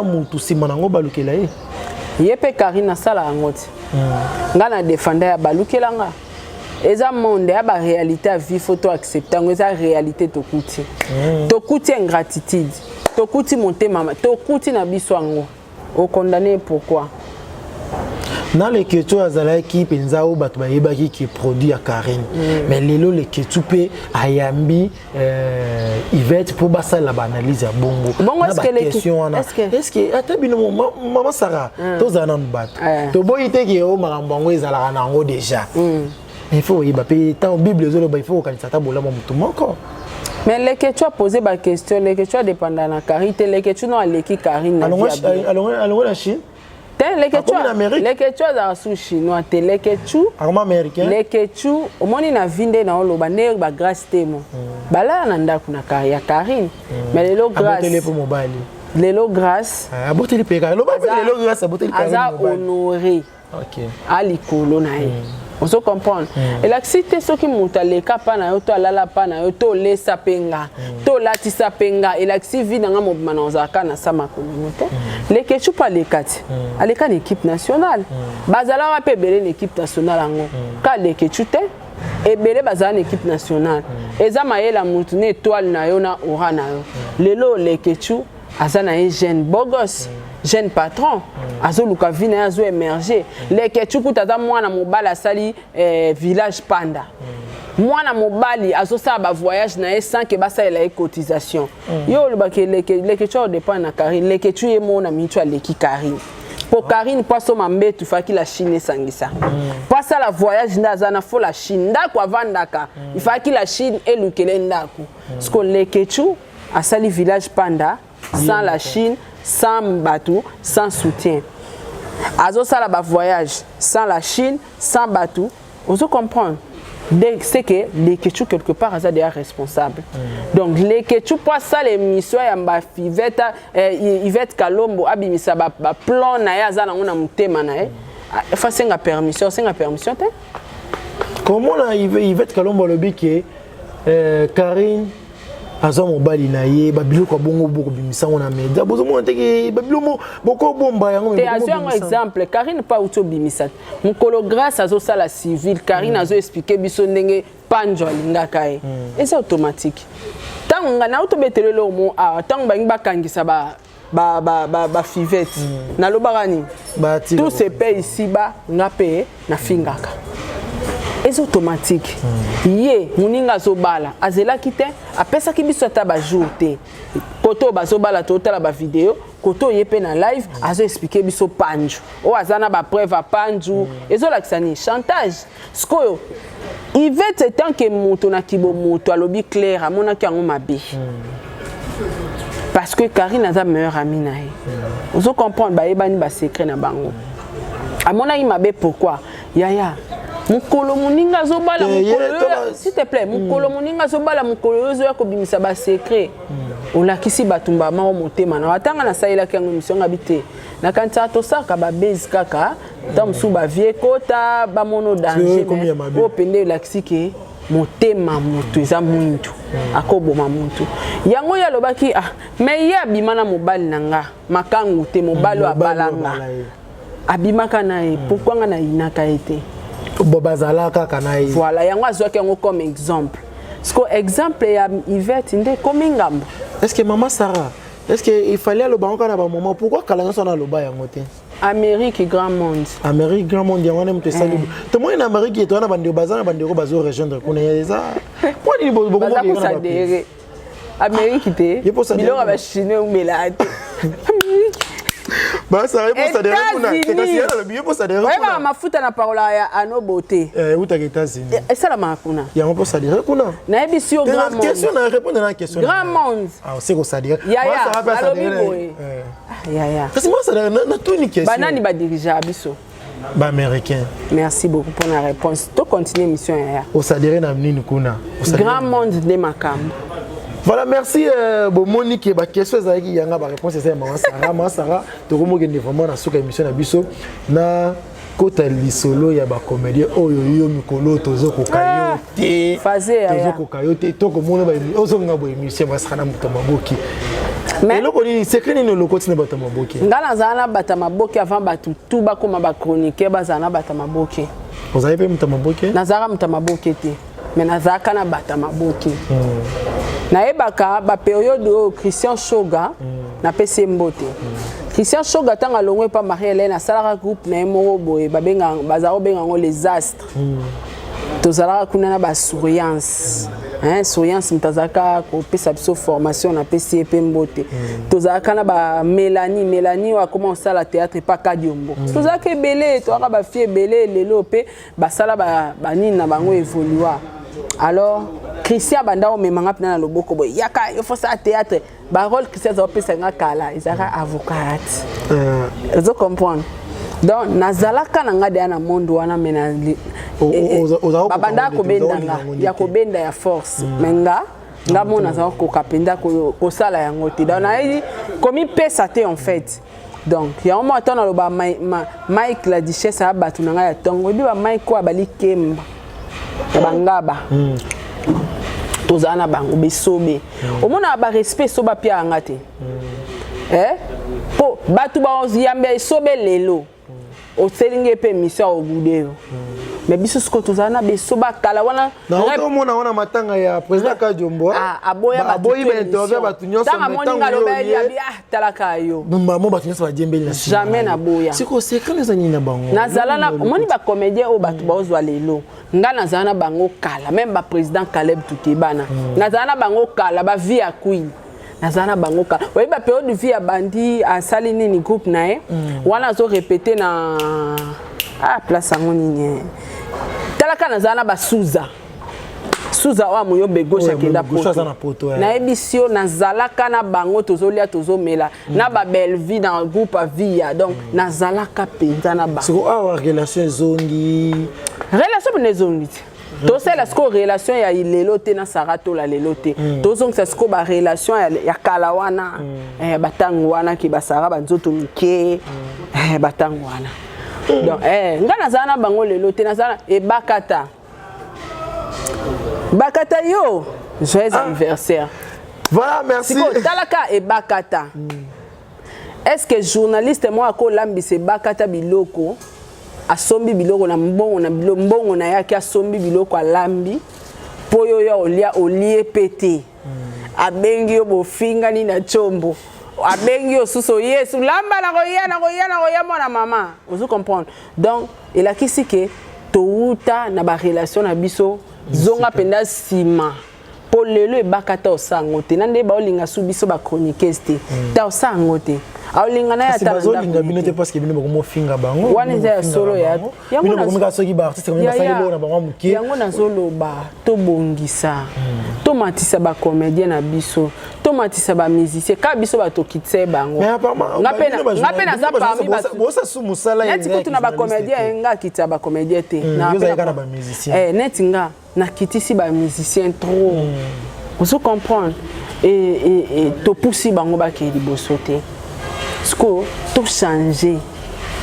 mutu sima na ngo balukela ye? Yepe Karina sala ngoti. Ngana défendre ya balukela nga. Eza monde ya ba réalité à vie photo accepter ngo eza réalité to kuti. To kuti ingratitude. To kuti monter mama. To kuti na biso ngo. O condamné pourquoi? Dans les questions azalaki penza o batu bayebaki qui produit à Karine mais lelo les questions pe ayambi Yvette pour basa la analyse ya bongo est-ce que est-ce que atabino maman Sarah tozana nbat to boyite ki o makambo ezala na ngo déjà il faut y ba pe tant bible zolo ba il faut kanisa tabola mutu moko. Mais les questions posées par question les questions dépendant de la carité les questions non aleki Karine allons la Chine. les Quechua za sous chinois te les Quechua américain les Quechua au moni na vinde na oloba ne ba grâce temo bala na ndako na ya Karine mais les lo grâce lelo grâce aboteli peka lelo grâce aboteli peka aza honoré OK ali kolo na ye on se comprend et la cité ce qui monta les kapa na yo to alala pa na yo to lesa penga to latisa penga et la civi na nga mobima na ozaka na sama communauté les Quechua pas les quatre aleka na équipe nationale bazala wa pe belé l'équipe nationale ngo ka les Quechua te et belé bazala na équipe nationale eza mayela mutu ne étoile na yo na ora na yo lelo les Quechua azana un jeune beau gosse jeune patron azo luka vina azo émerger les Quechua kutaza mwana mobala sali village panda mwana mobali azo sa ba voyage na ye sans que basa ela cotisation yo lubaki les Quechua dépend na Karine les Quechua ye mona mitu aleki Karine pour Karine paso mambe tu faki la Chine sangisa passa la voyage ndazana fo la Chine ndako avandaka il faki la Chine elukele ndako parce que les Quechua asali village panda sans la Chine, sans bateau, sans soutien. Azo ça là voyage sans la Chine, sans bateau. On se comprend. C'est que les Quechua quelque part sont déjà responsables. Donc les Quechua pas ça les missions yamba Yvette Kalombo abimisa ba plan na ya za na ngona mutema na e. Fa senga permission te. Comment la Yvette Kalombo le biké Karine azo mobali na ye babilo kwa bongo boko bimisa ona media bozo mo teke babilo mo boko bomba yango te azo un exemple Karine pas auto bimisa mukolo grâce azo sala civil Karine azo expliquer biso ndenge panjo alingaka ye et c'est automatique tant nga na auto betelelo mo tant ba ngba kangisa ba fivette na lobarani tout se paye ici ba ngape na fingaka c'est automatique. Yé, moninga zobala, azela kite, apesa ki biso ta ba jour te. Koto ba zobala tota la ba vidéo, koto yepe na live, azo expliquer biso panju. O azana ba preuve a panju, ezo laksani chantage. Skoyo, Yvette tant que moto na kibo moto alobi clair, amona ki ango mabe. Parce que Karine a sa meilleure amie na ye. Ozo comprendre ba yebani ba secret na bango. Amona yi mabe pourquoi? Yaya mukolo muninga zobala mukolo s'il te plaît mukolo muninga zobala mukolo zo ya kobimisa ba secret olakisi batumba ma motema na watanga na saila kango mission ngabite na kanta to saka ba base kaka tamsu ba vie kota ba mono danger o pende olakisi ke motema mutu eza mwindu akoboma mutu yango ya lobaki mais ya bimana mobali nanga makangu te mobalo abalanga abimaka na e pourquoi nga na inaka ete Bobazalaka kanaï. Voilà, yango azwaki yango comme exemple. Parce que exemple ya Yvette inde comme ngambo. Est-ce que maman Sarah, est-ce que il fallait le banque na ba moment pourquoi kalanga sona lo ba yango te? Amérique grand monde. Amérique grand monde yango na mte sali. To mo na Amérique to na bandi bazana bandi ko bazo rejoindre kuna yeza. Moi ni bo adhérer. Amérique te. Biloko ba chine ou melate. Bah ça réponse à des réponses. Ouais mafuta na parola ya ano beauté. Uta États-Unis. Et ça la makuna. Ya on peut ça dire kuna. Na ebisi au grand monde. Question na répondre à la question. Grand monde. Ah c'est quoi ça dire? Ya ya. Parce que moi ça na tout une question. Banani ba dirigeant biso. Ba américain. Merci beaucoup pour la réponse. To continuer mission ya. O ça dire na nini kuna. Grand monde de Makambo. Voilà, merci Monique. Ma question est qu'il y a une réponse. C'est Maman Sarah. Tu remontes vraiment dans cette émission na biso na kota lisolo ya ba comédien oyo mikolo tozo kokayo te. Tozo kokayo te. To ko mona ba ozo ngabo émission basana mutamaboki. Mais le koni secret ni le côté na batamaboki. Ngala zana batamaboki avant batu tout ba koma ba chroniquer bazana batamaboki. Vous avez fait mutamaboki? Nazara mutamaboki te. Mais nazaka na batamaboki. Na ebaka ba période o Christian Shoga na PC Mbote. Christian Shoga tanga longwe pa Marie-Hélène asalaka groupe na emoro boye babenga bazaro benga ngo les astres. Tozalaka kuna na ba souriance. Souriance mtazaka ko pesa biso formation na PC Mbote. Tozalaka na ba Mélanie wa commencer la théâtre pa Kadiombo. Tozalaka belé to ba fie belé lelo pe basala ba nini na bango évoluer. Alors Christian Bandao me manga pina na loboko boy yaka il faut ça théâtre ba rôle Christian za pesa nga kala izaka avocate. Vous comprenez donc nazalaka na nga de na monde wana mena babanda ko bendanga ya ko benda ya force menga nga mona za ko kapenda ko sala yango te donc na komi pesa te en fait donc ya mo atona lo ba Mike la duchesse a batu na nga ya tongo bi ba Mike ko abali kemba ya bangaba tozana bango besobe omona ba respect soba pia ngate po batu ba yambe sobe lelo o selinge pe mission au boudeo mais biso sko tozana besoba kala wana na omona wana matanga ya président Kajombo aboya interview batu nyonso metango yo talaka yo maman batu nyonso ba jembeli na jamais na boya siko sekale za nyina bango nazala na omoni ba comédien o batu ba ozwa lelo nga nazala na bango kala même ba président Caleb Tutebana nazala na bango kala ba vie ya queen nazana bango kala oui ba période de vie ya bandi asali nini groupe nae wana zo répéter na place ango nini talaka nazana ba Suza wa moyo begosha kenda poto na ebisio nazalaka na bango tozolia tozomela na ba belle vie dans groupe à vie donc nazalaka penza na bango siko awa relation zongi to c'est la relation ya lelo te na sarato la lelo te to zongi ça sko ba relation ya kalawana batango wana ki basara banzoto mike batango wana donc nga nazana bango lelo te nazana bakata yo joyeux anniversaire voilà merci siko talaka bakata est-ce que journaliste moi ko lambise bakata biloko asombi biloko na mbongo na yaki asombi biloko alambi po yo olie pete abengi yo bofinga ni na chombo abengi yo suso yesu lamba na koya mwana mama vous comprendre donc il a kisi ke touta na ba relation na biso zonga penda sima po lelo ebakata osango te nande ba olinga su biso ba chroniqueuse te ta osango te aolinga na ya ta bazolinga bino te parce que bino bako finga bango wana ya solo ya yango na komeka soki ba artiste komeka sali bona bango mukie yango na zolo ba to bongisa to matisa ba comédien na biso to matisa ba musicien ka biso ba to kitse bango ngapena za parmi ba bosa su musala ya neti kutu na ba comédien nga kitsa ba comédien te na pena ba musicien neti nga na kitisi ba musicien trop vous comprendre et to poussi bango ba ke liboso te sko to changer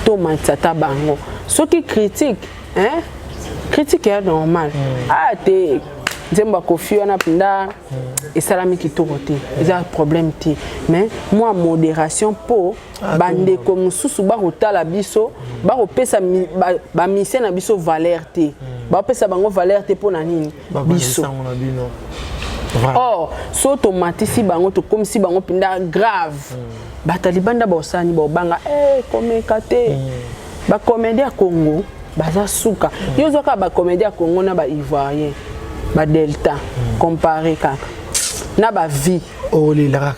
to matata bango ce qui critique critique est normal te nzemba kofi wana pinda esalami kitoko te eza problème te mais moi modération po bande ko mususu ba kotala biso ba kopesa ba mission na biso valeur te ba kopesa bango valeur te po na nini biso oh so automatisi bango to comme si bango pinda grave batalibanda bosani bobanga komeka te ba comédien Congo baza suka yo zoka ba comédien Congo na ba ivoirien ba delta comparé kaka na ba vie olila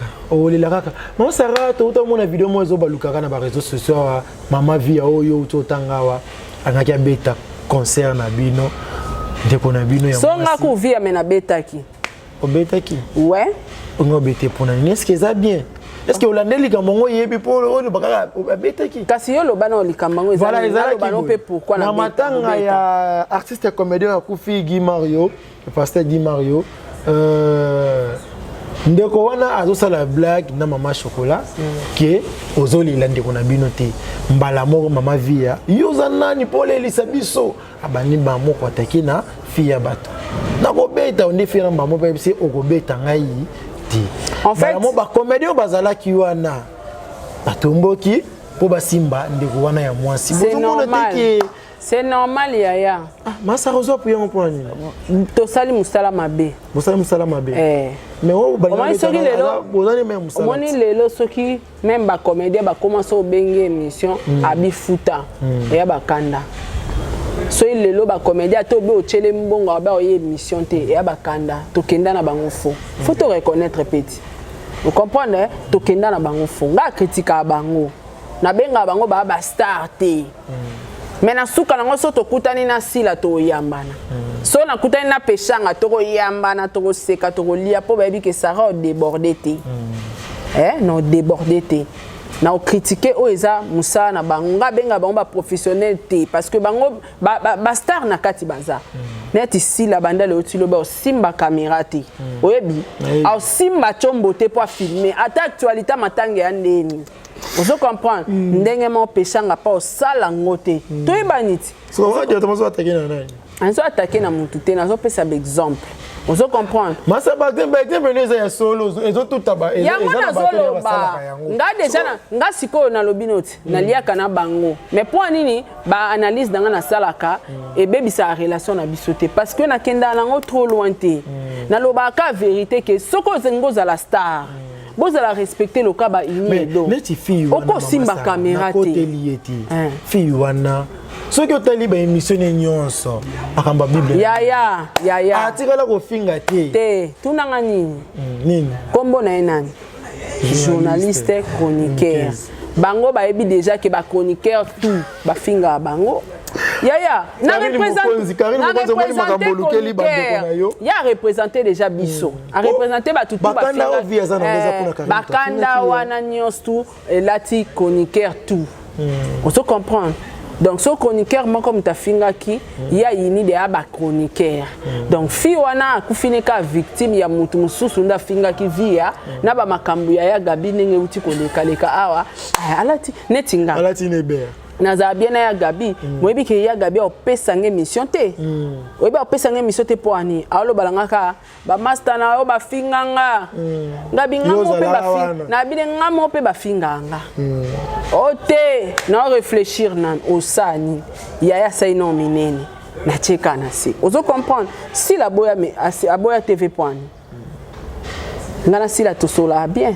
kaka mama Sarah to mona video mo zo balukaka na ba réseaux sociaux mama vie oyo to tangawa angaki beta concert na bino ndeko na bino ya songa ku vie amena betaki obetaki ouais on obete pona est-ce que ça bien est-ce que olandeli kamongo yebi po ono bakaka obetaki kasi yo lobana olikambango voilà ezalo pe pourquoi na matanga ya artiste comédien ya Kufi Guy Mario le pasteur Guy Mario ndeko wana azosala blague na mama chocolat ke ozoli ndeko na bino te mbala moko mama via yoza nani pole elisa biso abani ba moko ataki na fia bato na kobeta onde fia mama moko bisi okobeta ngai ti en fait mo ba comédien bazala ki wana batomboki po basimba ndeko wana ya mwasi c'est normal yaya masa rozo pour yon point to sali musala mabe mais on moni lelo soki même ba comédien ba commencer au bengue émission abi futa ya ba kanda so lelo ba comédien to be o chele mbongo ba o émission te ya ba kanda to kenda na bango faut to reconnaître petit vous comprenez to kenda na bango faut nga critique bango na benga bango ba star te mais na suka nango so to kutani na sila to yambana so na kutani na peshanga to ko yambana to ko seka to ko lia po ba bi ke Sarah déborder te non déborder te na critiquer oeza musa na bango nga benga bango ba professionnel te parce que bango ba star na kati baza net ici la banda le otilo ba simba caméra te oyebi au simba chombo te pour filmer ata actualité matange ya ndeni ozo comprendre ndenge mo peshanga pa o sala ngote toyeba niti so on dit to attaquer na nani anzo attaquer na mutu te nazo pesa exemple ozo comprendre masa ba exemple les ya solo ezo tout aba ezana solo ba nga déjà nga siko na lobinoti na liaka na bango mais point nini ba analyse danga na salaka et bebisa relation na bisoté parce que na kenda nango trop loin te na lobaka vérité que soko zengo za la star vous allez respecter le cas ba ini do oko simba caméra te fille wana ce que tu as libre émission nyonso akamba bible ya atikala ko finga te tunanga nini kombo na enani journaliste chroniqueur bango ba ebi déjà que ba chroniqueur tout ba finga bango na représenter déjà biso a représenter ba tout bakanda wana nyos tout lati chroniqueur tout on se comprend donc ce chroniqueur moi comme ta finga ki ya yini de aba chroniqueur donc fi wana kufineka victime ya mutu mususu nda finga ki via na ba makambu ya gabi nenge uti ko leka awa alati netinga alati nebe naza bien na ya gabi moyebi ke ya gabi opesa nge mission te oyebi opesa nge mission te po ani alo balangaka ba master na yo ba finganga ngabi ngamo pe ba finga na bile ngamo pe ba finganga ote na réfléchir nan osani ya sai non minene na cheka na si ozo comprendre si la boya mais aboya TV point ngana si la tosola bien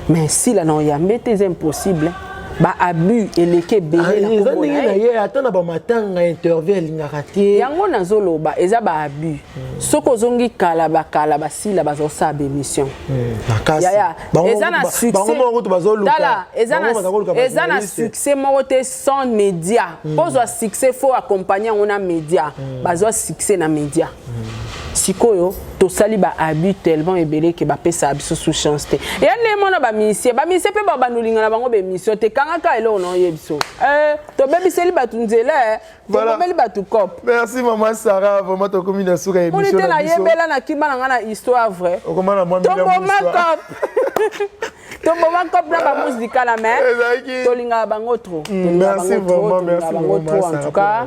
mais si la non ya mete c'est impossible ba abus eleke belé na kombo na ye atana ba matanga interview lingaka te yango nazoloba eza ba abus soko zongi kala ba sila bazo sa émission ya eza na succès dala eza na succès moko te sans média pozo succès faut accompagner on a média bazo succès na média sikoyo to sali ba abus tellement ebelé que ba pesa biso sous chance te ya le mona ba ministère pe ba bandolinga na bango be mission te kangaka ele ono yebiso to bebi seli ba tunzela voilà beli ba tu cop merci maman Sarah vraiment to komina suka émission na biso na yebela na kimana ngana histoire vrai o komana moi to boma cop na ba musique la main to linga bango trop merci vraiment merci maman en tout cas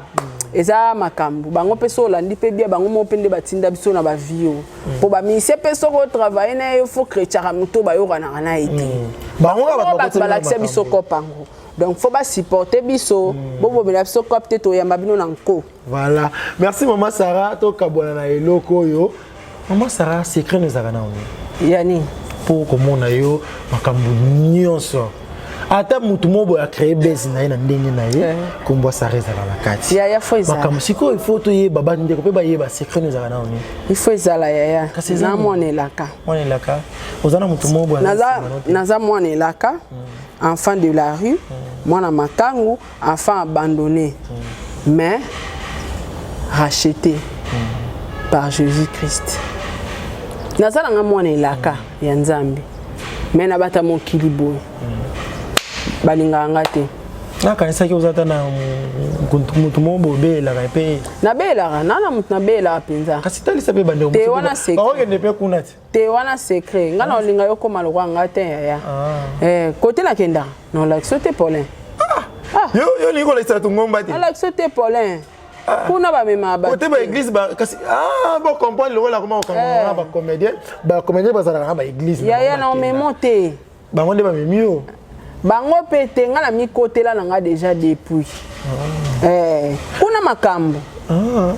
eza makambu bango peso landi pe bia bango mo pende batinda biso na ba vio po ba mise peso ko travailler na yo faut créer muto ba yo kana na été bango ba ba l'accès biso ko pango donc faut ba supporter biso bobo bela biso ko peut-être to yamba bino na nko voilà merci maman Sarah to kabona na eloko yo maman Sarah secret nezaka na oni yani pour komona yo makambu nyonso ata mutu mobo a créé base na na ndenge na ye kombo sa reza la kati ya foiza makam siko il faut to ye baba ndeko pe ba ye ba secret nous na oni il faut ezala ya na monelaka ozana mutu mobo naza monelaka enfant de la rue mwana makangu enfant abandonné mais racheté par Jésus-Christ naza nga monelaka ya Nzambe mais na bata mokili boy balinganga te na kanisa ki ozata na mutu mobo bela ka pe na bela na mutu na bela penza kasi tali sabe bande te wana secret ba okende pe kuna te wana secret ngana olinga yo koma lokwa ngate ya côté na kenda non la sote Paulin yo ni ko la sa tungomba te la sote Paulin kuna ba mema ba côté ba église ba kasi bon comprendre le rôle comment on ba comédien ba za ba église ya na memonte ba ngonde ba mimio bango pete nga na mi côté là nga déjà depuis kuna makambo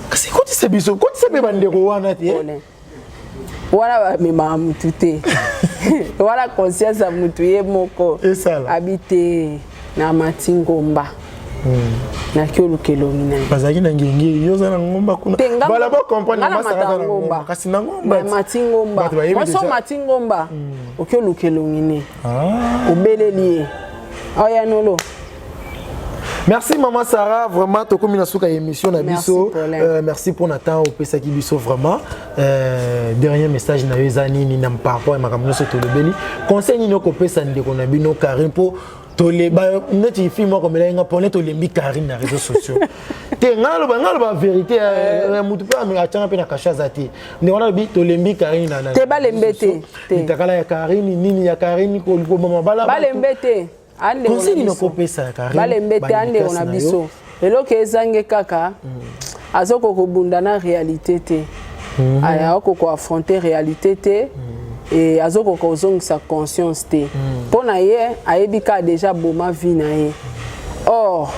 kasi ko ti sebiso ko ti sebe bandeko wana te wala ba mema mutu te wala conscience ya mutu ye moko habité na Matingomba na kiolukelo mina bazaki na ngingi yo zana ngomba kuna bala ba comprendre masaka ngomba kasi na ngomba Matingomba moi so Matingomba okiolukelo ngine obeleli oya nolo. Merci maman Sarah, vraiment to comme suka émission na biso. Merci pour Nathan au pesaki biso vraiment. Dernier message na yezani ni na par rapport à makamno so to lebeli. Conseil ni ko pesa ndeko na bino Karim po Neti film comme là nga pone to lembi Karine na réseaux sociaux te ngalo ba vérité mutu pa me atanga pe na kasha zati ni wana bi to lembi Karine na te ba lembete te takala ya Karine nini ya Karine ko mama bala ba lembete ande conseil no ko pesa ya Karine ba lembete ande ona biso eloko ezange kaka azoko ko bunda na réalité te aya ko affronter réalité te et azoko ko zongisa conscience te pona ye ayebika déjà boma vie na ye or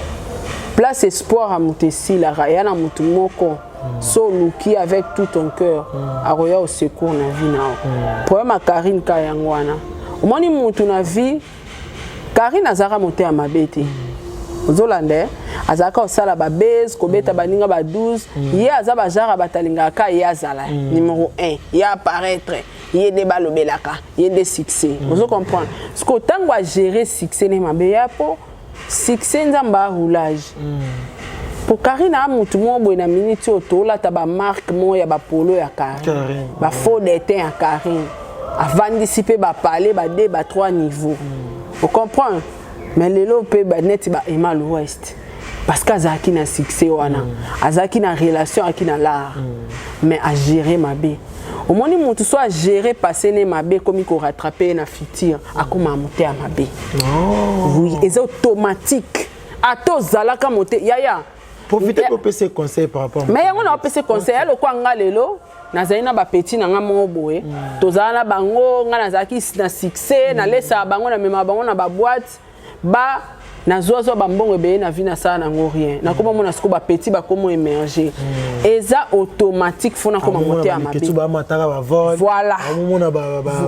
place espoir à mutesi la ya na mutu moko so luki avec tout ton cœur aroya au secours na vie na problème à Karine ka yangwana omoni mutu na vie Karine azaka moté à mabete ozolande azaka osala ba base ko beta baninga ba 12 ye azaba jara batalinga ka ye azala numéro 1 ya apparaître il y a des balobelaka, il y a des succès. Vous comprenez? Ce que tant qu'on gérer succès ne m'a pour succès n'amba roulage. Pour Karine a mutu mo boina minute auto la taba marque mo ya ba polo ya Karine. Ba faux d'été à Karine. Avant d'anticiper ba parler ba 2 ba 3 niveaux. Vous comprenez? Mais les lopé ba net ba ema l'ouest. Parce qu'azaki na succès wana. Azaki na relation aki na l'art. Mais à gérer ma bé. Au moment où tu sois géré, passer ne mabé comme il faut rattraper na futur, à comment monter à mabé. Oui, et c'est automatique. À tous zalaka monter, ya. Profitez pour passer conseil par rapport. Mais on a passé conseil, le quoi ngalelo, na zaina ba petit na ngamo boé, tozana bango ngana zaki na succès, na lesa bango na mema bango na ba boîte, ba na zozo bambongo be na vie na ça na rien na koma mona siko ba petit ba komo émerger eza automatique fona koma monter à ma vie voilà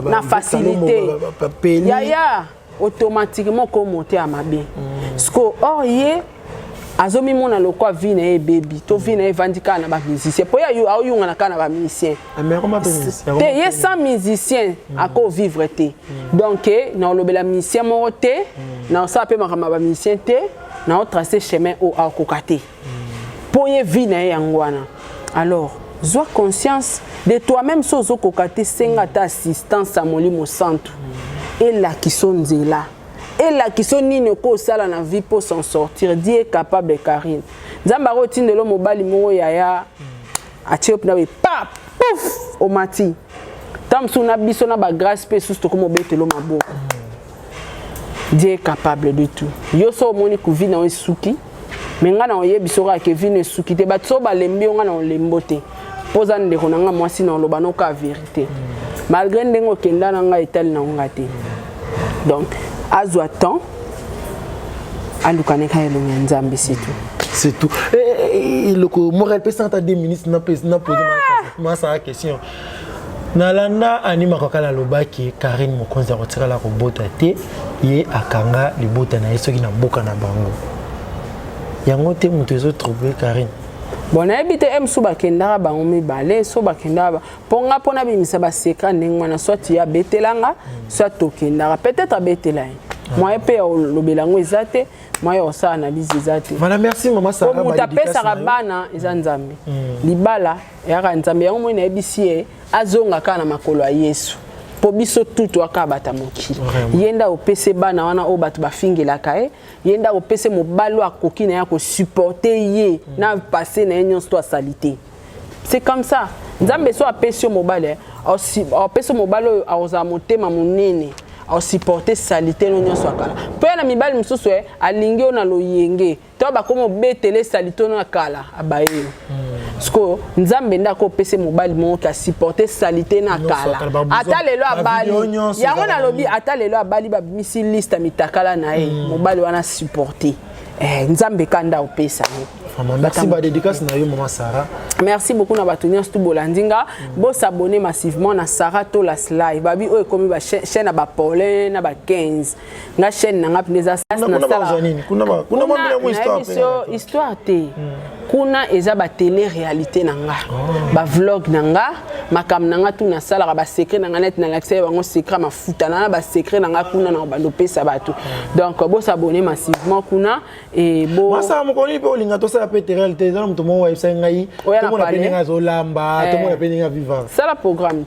na facilité ya automatiquement comme monter à ma vie siko or ye azomi mona lokwa vie na e baby to vie na e vandika na ba musicien po ya yu ayunga na kana ba musicien te ye sans musicien ako vivre te donc na lobela musicien mo te na ça pe makama ba musicien te na tracer chemin au akokate po ye vie na yangwana alors sois conscience de toi-même sozo kokate senga ta assistance à molimo centre et la qui sont là. Et la question ni ne ko sala na vie pour s'en sortir. Dieu est capable de Karine. Nzamba rotine de l'homme mobali mo yaya atiop na be pa pouf o mati. Tam suna biso na ba grâce pe sous to comme betelo mabo. Dieu est capable de tout. Yo so moni ku vi na suki. Menga na oye biso ka ke vi ne suki te ba so ba lembi nga na lembote. Poza nde ko nga mwasi na loba no ka vérité. Malgré ndengo kenda na nga etal na ngate. Donc azwa temps alukane kaya lo nzambe c'est tout et le moral pesanta des ministres na poser ma ça question nalanda anima kokala lobaki Karine mokonzi akotira la robota te ye akanga libota na yeso ki na boka na bango yango te mutu ezo trouver Karine bon habite emsu bakendaka bango mibale so bakendaka ponga pona bimisa baseka ndengwana soit ya betelanga soit tokendaka peut-être betela moi pe lobelango ezate moi osa analyse ezate voilà merci maman Sarah ba mutapesa rabana ezanzambe libala ya nzambe yango moi na ebisie azonga kana makolo ya Yesu po biso tutu akabata mokili yenda opese bana wana o batu bafingelaka yenda opese mobalo akoki na ya ko supporter ye na passer na nyonso to salité c'est comme ça nzambe so apesi mobale opese mobalo aoza motema monene au supporter salité no nyonso akala po na mibali misusu alingi ona loyenge to ba komo betele salité no akala abaye sko nzambe ndako pese mobali mo ka supporter salité na kala ata lelo abali yango na lobi ata lelo abali ba misi liste mitakala na mobali wana supporter nzambe kanda opesa merci ba dédicace na yo maman Sarah merci beaucoup na batunia stu bolandinga bo s'abonner massivement na Sarah Tolas live babi o ekomi ba chaîne ba Paulin na ba 15 nga chaîne na ngapneza na sala kuna histoire te kuna eza ba télé réalité nanga ba vlog nanga makam nanga tout na sala ba secret nanga net na l'accès bango secret mafuta na ba secret nanga kuna na ba lopesa bato donc bo s'abonner massivement kuna et bo masa mo koni pe olinga to sala pe réalité za mto mo website ngai to mo na pe ninga zolamba to mo na pe ninga vivant ça la programme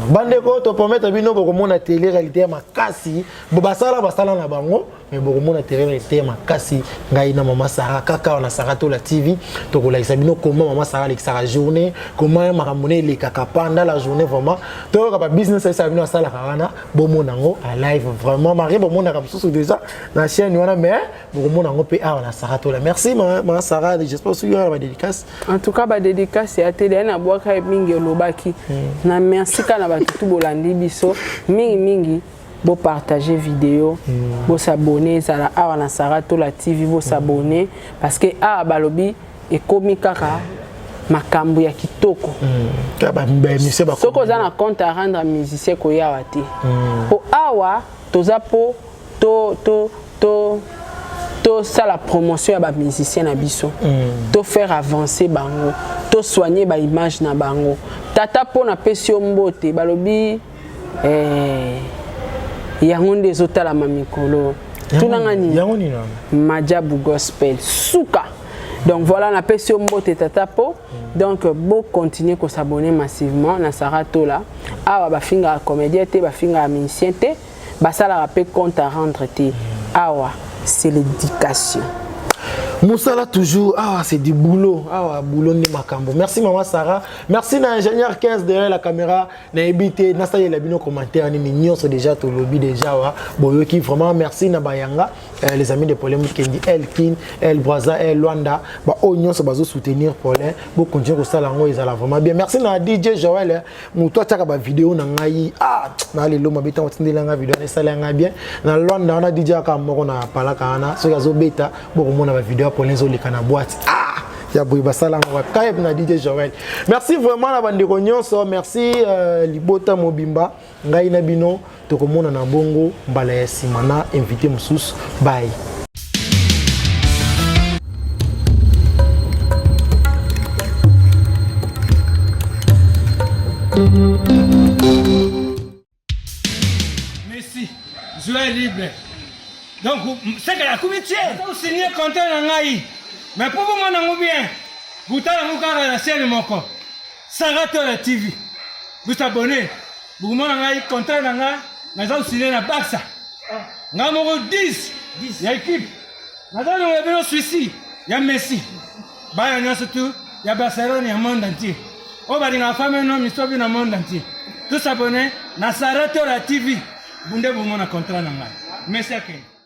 bande ko to promettre bino ko mona télé réalité makasi bo basala na bango mais beaucoup monde a terrain était makasi ngai na Maman Sarah kaka na Sarah to la TV to ko la sabino comment Maman Sarah les Sarah journée comment makamone les kaka pendant la journée vraiment to ka business ça sabino sala kana bomo nango à live vraiment mari bomo na kamsusu déjà na chaîne wana mais bomo nango pe a na Sarah to la merci Maman Sarah j'espère que tu as la dédicace en tout cas ba dédicace ya télé na boaka mingi lobaki na merci kana ba tout bolandi biso mingi bo partager vidéo bo s'abonner ça la awa na Sarah to la TV bo s'abonner parce que a balobi e komi kaka makambu ya kitoko soko za na compte à rendre musicien ko ya wati po awa toza po to ça la promotion ya ba musicien na biso to faire avancer bango to soigner ba image na bango tata po na pesio mbote balobi yango nde ezotala mamikolo tunanga nini Majabu Gospel suka donc voilà na pesio mbote tata po donc beau continuer ko s'abonner massivement na Sarah Tola awa ba finga comédien te ba finga musicien te ba sala rappel compte à rendre te awa c'est l'éducation. Moussala toujours, c'est du boulot, boulot de Makambo. Merci Maman Sarah, merci l'ingénieur 15 derrière la caméra, n'a évité, n'a pas eu les commentaires, ni sont déjà tout lobby déjà, Boyoki vraiment merci Nabayanga, les amis de polémique qui dit Elkin, El Braza, El Luanda, Oignon se base soutenir Paulin, pour continuer au salon ils allaient vraiment bien. Merci na DJ Joël, toi tu as ba vidéo na ngai, na les lots m'habitant au tindi la vidéo, ça l'a bien. Na Luanda on a DJ Kamoko na palakana, ce gazo bêta, beaucoup mon a vidéo pour les autres na boîte ya boiba sala ngwa kayeb na DJ Joël merci vraiment na bande nyonso merci Libota Mobimba ngai na bino tokomona na bongo mbala ya simana invité mususu bye. Merci Joël libre. Donc, c'est que la comité, vous signez contrat dans l'AI. Mais pour vous, mon bien, vous avez la chaîne de mon corps. Sarah Tola TV. Vous abonnez. Vous avez contrat dans l'AI. Vous signez la Barça. Vous avez 10. Il y a équipe. Vous avez Suisse. Il y a Messi. Il y a surtout. Il y a Barcelone, il y a le monde entier. Vous avez une femme et un homme, ils sont dans le monde entier. Tous abonnés. Sarah Tola TV. Vous avez un contrat dans l'AI. Merci à vous.